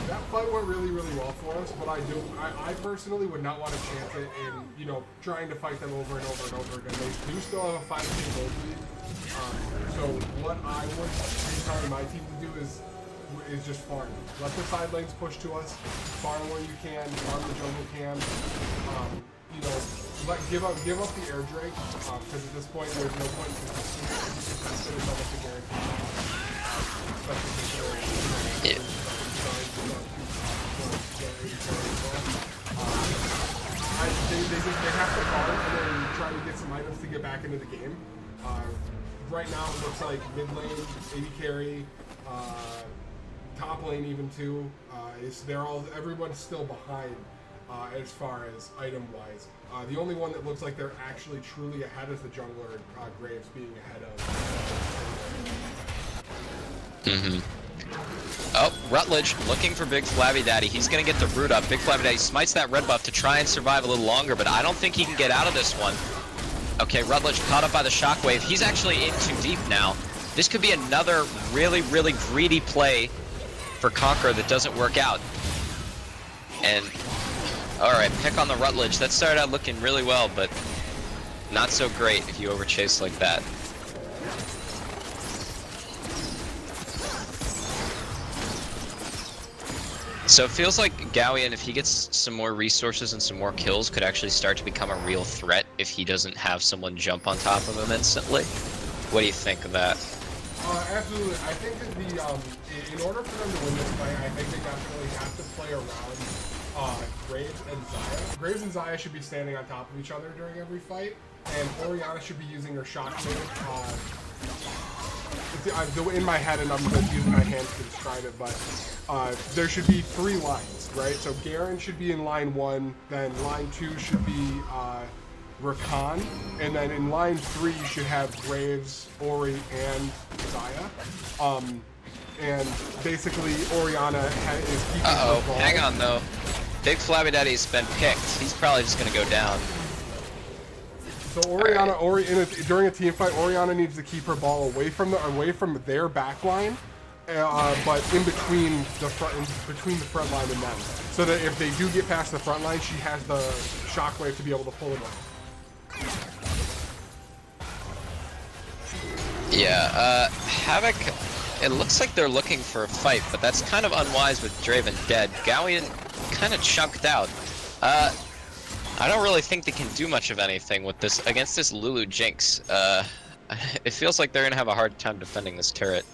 that fight went really well for us, but I personally would not want to chance it in, you know, trying to fight them over and over again. They do still have a 5-team gold lead. So what I would be telling my team to do is just farm. Let the side lanes push to us, farm where you can, farm the jungle can. You know, give up the air drake, because at this point there's no point in contesting it. It's almost a guarantee. Yeah. They have to farm and then try to get some items to get back into the game. Right now it looks like mid lane, AD carry, top lane even too. Everyone's still behind as far as item wise. The only one that looks like they're actually truly ahead is the jungler, Graves being ahead of. Oh, Rutledge looking for Big Flabby Daddy. He's going to get the root up. Big Flabby Daddy smites that red buff to try and survive a little longer, but I don't think he can get out of this one. Okay, Rutledge caught up by the shockwave. He's actually in too deep now. This could be another really greedy play for Conquer that doesn't work out. And, alright, pick on the Rutledge. That started out looking really well, but not so great if you overchase like that. So it feels like Gowian, if he gets some more resources and some more kills, could actually start to become a real threat if he doesn't have someone jump on top of him instantly. What do you think of that? Absolutely. I think that in order for them to win this fight, I think they definitely have to play around Graves and Xayah. Graves and Xayah should be standing on top of each other during every fight, and Orianna should be using her shockwave. In my head, and I'm just using my hands to describe it, but there should be 3 lines, right? So Garen should be in line 1, then line 2 should be Rakan, and then in line 3 you should have Graves, Ori, and Xayah. And basically Orianna is keeping her ball. Hang on though. Big Flabby Daddy's been picked. He's probably just gonna go down. So Orianna, during a team fight, Orianna needs to keep her ball away from their back line, but in between the front line and them, so that if they do get past the front line, she has the shockwave to be able to pull them up. Yeah, Havoc. It looks like they're looking for a fight, but that's kind of unwise with Draven dead. Gowian kind of chunked out. I don't really think they can do much of anything with this against this Lulu Jinx. It feels like they're gonna have a hard time defending this turret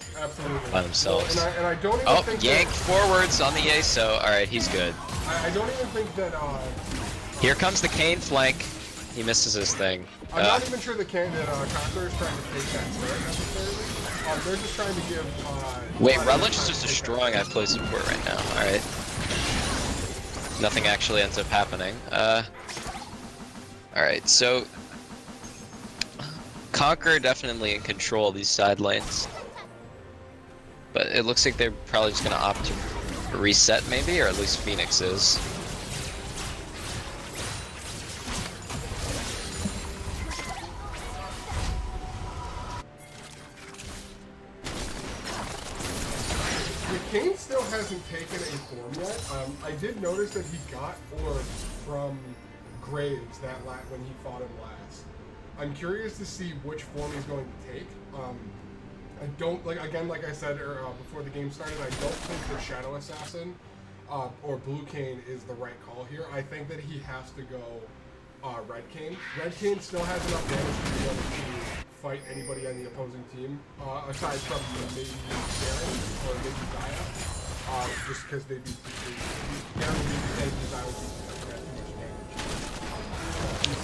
by themselves. Well, and I don't even think yank forwards on the Yeso. All right, he's good. I don't even think that. Here comes the Kayn flank. He misses his thing. I'm not even sure that Conqueror is trying to take that turret necessarily. They're just trying to give. Wait, Rutledge is just destroying iPlay support right now. All right. Nothing actually ends up happening. Alright, so Conquer definitely in control of these side lanes. But it looks like they're probably just gonna opt to reset maybe, or at least Phoenix is. Kayn still hasn't taken a form yet. I did notice that he got orbs from Graves when he fought him last. I'm curious to see which form he's going to take. I don't like I said before the game started. I don't think the Shadow Assassin or Blue Cane is the right call here. I think that he has to go Red Cane. Red Cane still has enough damage to be able to fight anybody on the opposing team, aside from maybe Baron or maybe Zaya, just because they'd be Baron would be and Zaya would be too much damage.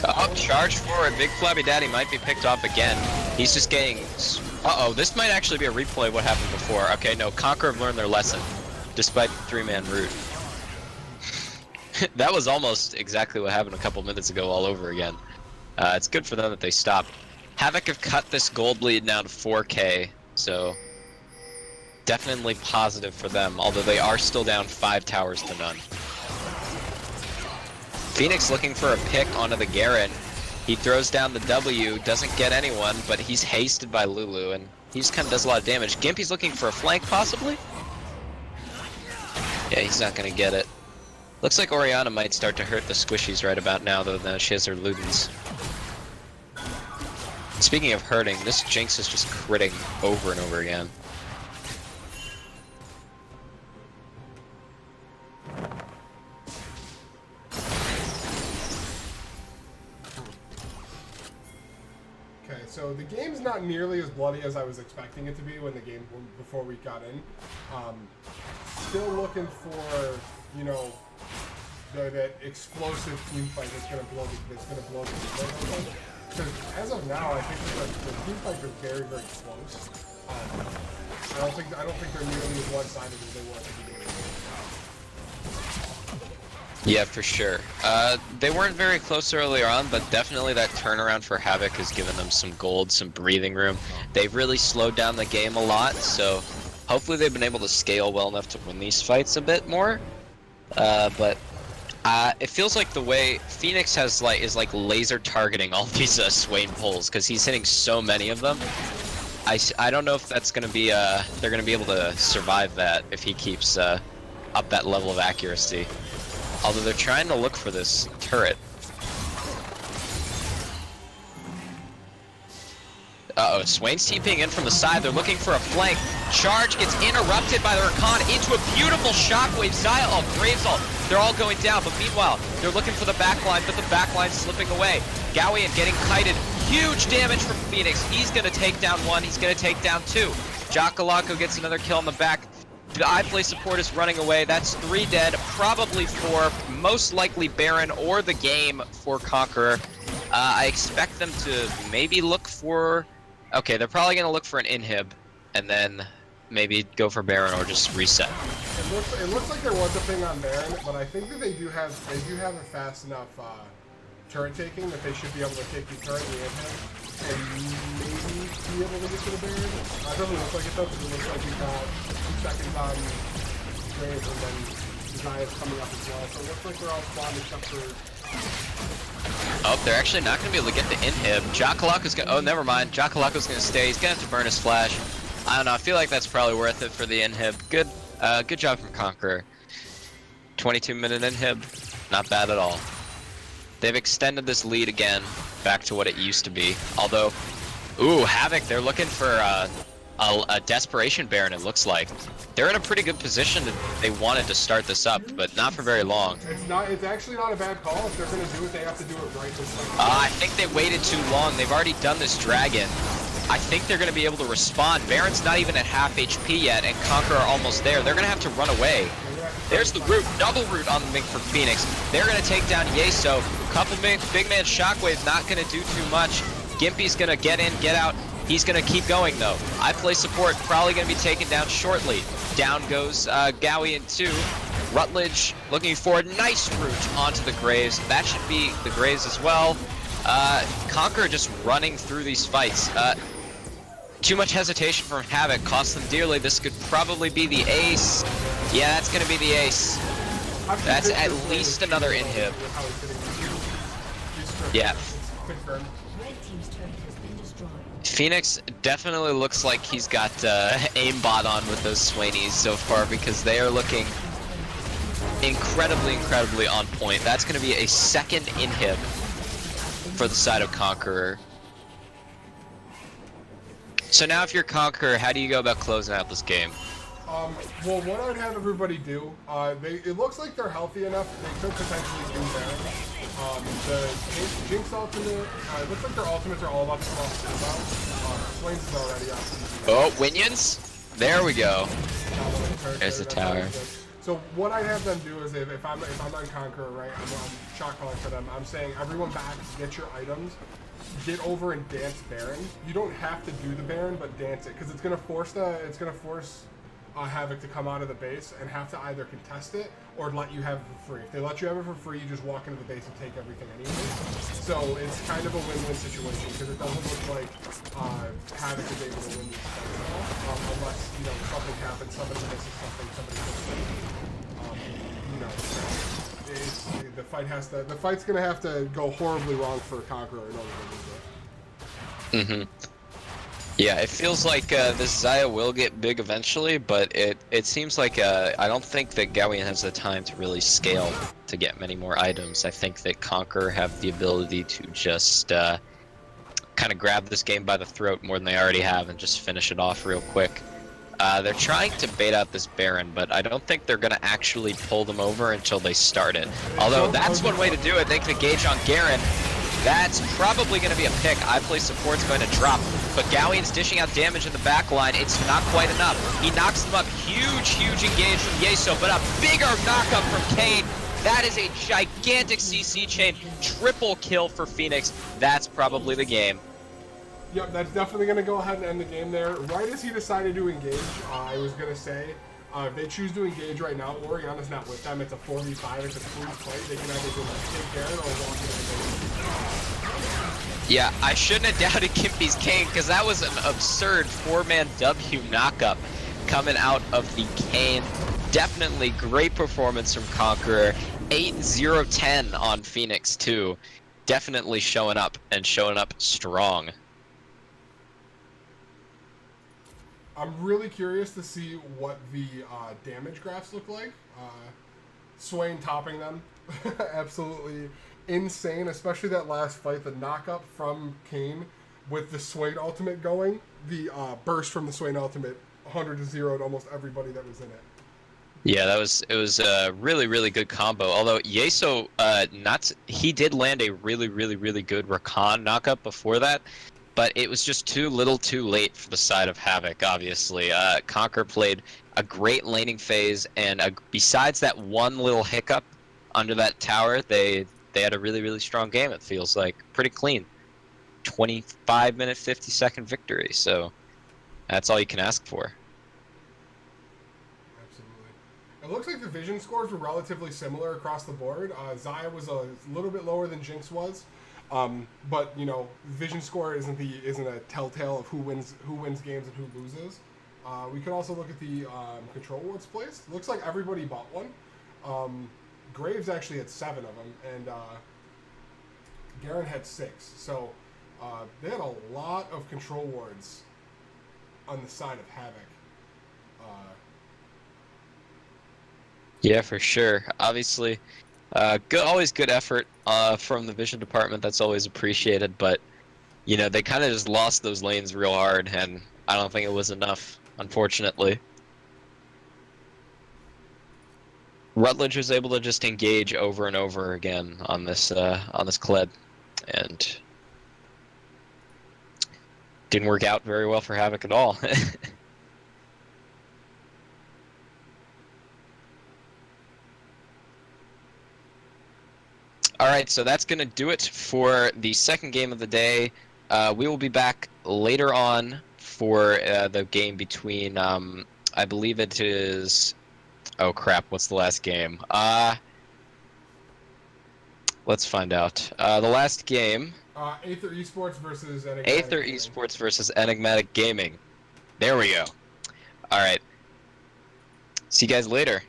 Oh, charge forward. Big Flabby Daddy might be picked off again. He's just getting... Uh-oh, this might actually be a replay of what happened before. Okay, no, Conquer have learned their lesson, despite the 3-man route. That was almost exactly what happened a couple minutes ago all over again. It's good for them that they stopped. Havoc have cut this gold lead now to 4K, so definitely positive for them, although they are still down 5 towers to none. Phoenix looking for a pick onto the Garen. He throws down the W, doesn't get anyone, but he's hasted by Lulu, and he just kind of does a lot of damage. Gimpy's looking for a flank, possibly? Yeah, he's not going to get it. Looks like Orianna might start to hurt the squishies right about now, though now she has her Ludens. Speaking of hurting, this Jinx is just critting over and over again. So the game's not nearly as bloody as I was expecting it to be before we got in. Still looking for, you know, that explosive team fight that's gonna blow the game. Because as of now, I think the team fights are very, very close. I don't think they're nearly as one-sided as they were at the beginning. Yeah, for sure. They weren't very close earlier on, but definitely that turnaround for Havoc has given them some gold, some breathing room. They've really slowed down the game a lot, so hopefully they've been able to scale well enough to win these fights a bit more. But it feels like the way Phoenix is like laser targeting all these Swain pulls, because he's hitting so many of them. I don't know if that's gonna be they're gonna be able to survive that if he keeps up that level of accuracy. Although they're trying to look for this turret. Uh-oh, Swain's TPing in from the side. They're looking for a flank. Charge gets interrupted by the Rakan into a beautiful shockwave. Zaya, Graves ult. They're all going down, but meanwhile, they're looking for the backline, but the backline's slipping away. Gowian getting kited. Huge damage from Phoenix. He's going to take down one. He's going to take down two. Jackalako gets another kill in the back. The iPlay support is running away. That's 3 dead, probably 4, most likely Baron or the game for Conqueror. I expect them to maybe look for... Okay, they're probably going to look for an inhib, and then maybe go for Baron or just reset. It looks like there was a ping on Baron, but I think that they do have a fast enough turret taking that they should be able to take the turret and the inhib. And maybe be able to get to the Baron. It doesn't look like it though, because it looks like we got 2 seconds on Graves and then Zaya's coming up as well. So it looks like we're all spawned except for... Oh, they're actually not going to be able to get the inhib. Jacalaco's going to... Oh, never mind. Jacalaco's going to stay. He's going to have to burn his flash. I don't know. I feel like that's probably worth it for the inhib. Good job from Conqueror. 22-minute inhib. Not bad at all. They've extended this lead again back to what it used to be. Although, ooh, Havoc, they're looking for a Desperation Baron, it looks like. They're in a pretty good position. They wanted to start this up, but not for very long. It's actually not a bad call. If they're going to do it, they have to do it right this time. I think they waited too long. They've already done this Dragon. I think they're going to be able to respond. Baron's not even at half HP yet, and Conqueror are almost there. They're going to have to run away. There's the root, double root on the Mink for Phoenix. They're going to take down Yeso. Couple big man Shockwave, not going to do too much. Gimpy's going to get in, get out. He's going to keep going though. iPlay support probably going to be taken down shortly. Down goes Gowian 2. Rutledge looking for a nice root onto the Graves. That should be the Graves as well. Conqueror just running through these fights. Too much hesitation from Havoc cost them dearly. This could probably be the ace. Yeah, that's going to be the ace. That's at least another inhib. Yeah. Phoenix definitely looks like he's got aimbot on with those Swainies so far, because they are looking incredibly on point. That's going to be a second inhib for the side of Conqueror. So now if you're Conqueror, how do you go about closing out this game? Well, what I'd have everybody do, it looks like they're healthy enough. They could potentially do Baron. The Jinx ultimate, it looks like their ultimates are all about to come off. Swain's is already off. Oh, Winions? There we go. There's the tower. So what I have them do is if I'm on Conqueror, right, I'm shot calling for them. I'm saying everyone back, get your items, get over and dance Baron. You don't have to do the Baron, but dance it because it's gonna force Havoc to come out of the base and have to either contest it or let you have it for free. If they let you have it for free, you just walk into the base and take everything anyway. So it's kind of a win-win situation because it doesn't look like Havoc is able to win these fights at all, unless something happens, somebody misses something, somebody misses something. The fight's gonna have to go horribly wrong for Conqueror in order to lose it. Yeah, it feels like this Xayah will get big eventually, but it seems like I don't think that Gawain has the time to really scale to get many more items. I think that Conqueror have the ability to just kind of grab this game by the throat more than they already have and just finish it off real quick. They're trying to bait out this Baron, but I don't think they're going to actually pull them over until they start it. Although that's one way to do it. They can engage on Garen. That's probably going to be a pick. I play support's going to drop, but Gawain's dishing out damage in the back line. It's not quite enough. He knocks them up. Huge engage from Yeso, but a bigger knockup from Kane. That is a gigantic CC chain. Triple kill for Phoenix. That's probably the game. Yep, that's definitely going to go ahead and end the game there. Right as he decided to engage, I was going to say, if they choose to engage right now, Oriana's not with them. It's a 4v5. It's a free fight. They can either go take Garen or walk into the base. Yeah, I shouldn't have doubted Kimpy's Kane because that was an absurd 4-man W knockup coming out of the Kane. Definitely great performance from Conqueror. 8-0-10 on Phoenix too. Definitely showing up and showing up strong. I'm really curious to see what the damage graphs look like. Swain topping them. Absolutely insane, especially that last fight, the knockup from Kane with the Swain ultimate going. The burst from the Swain ultimate 100-0 to almost everybody that was in it. Yeah, it was a really good combo. Although Yeso, he did land a really good Rakan knockup before that. But it was just too little too late for the side of Havoc, obviously. Conquer played a great laning phase, and besides that one little hiccup under that tower, they had a really strong game, it feels like. Pretty clean. 25-minute, 50-second victory, so that's all you can ask for. Absolutely. It looks like the vision scores were relatively similar across the board. Xayah was a little bit lower than Jinx was. But vision score isn't a telltale of who wins games and who loses. We could also look at the control wards placed. Looks like everybody bought one. Graves actually had 7 of them, and Garen had 6. So they had a lot of control wards on the side of Havoc. Yeah, for sure. Obviously. Always good effort from the vision department. That's always appreciated, but they kind of just lost those lanes real hard, and I don't think it was enough, unfortunately. Rutledge was able to just engage over and over again on this Kled, and didn't work out very well for Havoc at all. Alright, so that's going to do it for the second game of the day. We will be back later on for the game between, I believe it is... Oh crap, what's the last game? Let's find out. The last game... Aether Esports versus Enigmatic Aether Gaming. Esports versus Enigmatic Gaming. There we go. Alright. See you guys later.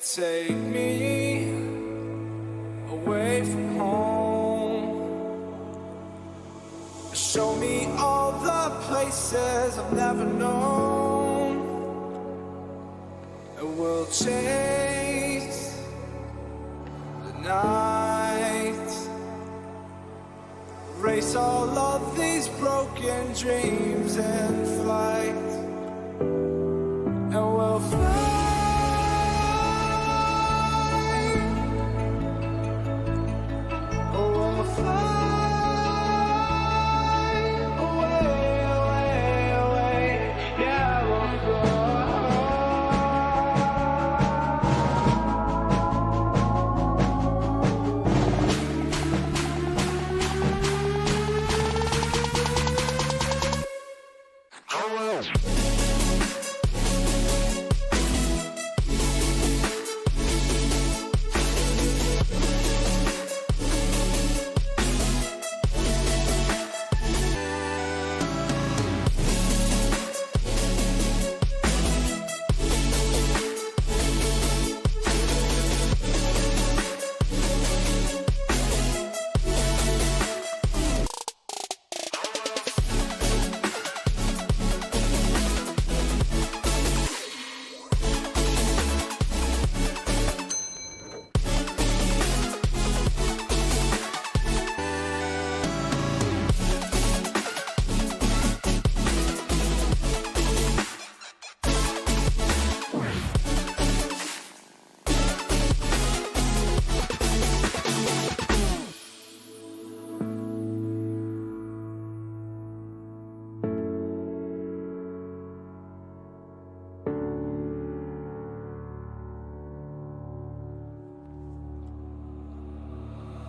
Take me away from home. Show me all the places I've never known. And we'll chase the night. Race all of these broken dreams in flight. And we'll fly.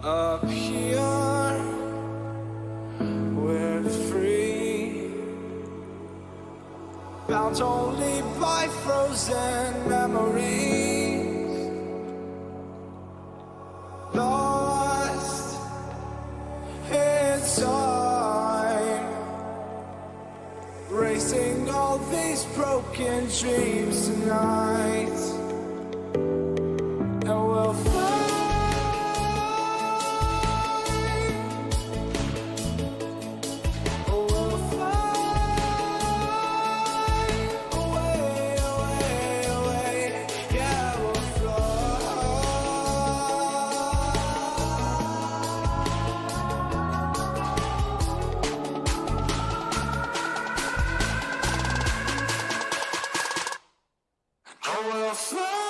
Up here, we're free, bound only by frozen memories, lost in time, racing all these broken dreams tonight, and we'll fly. Fly.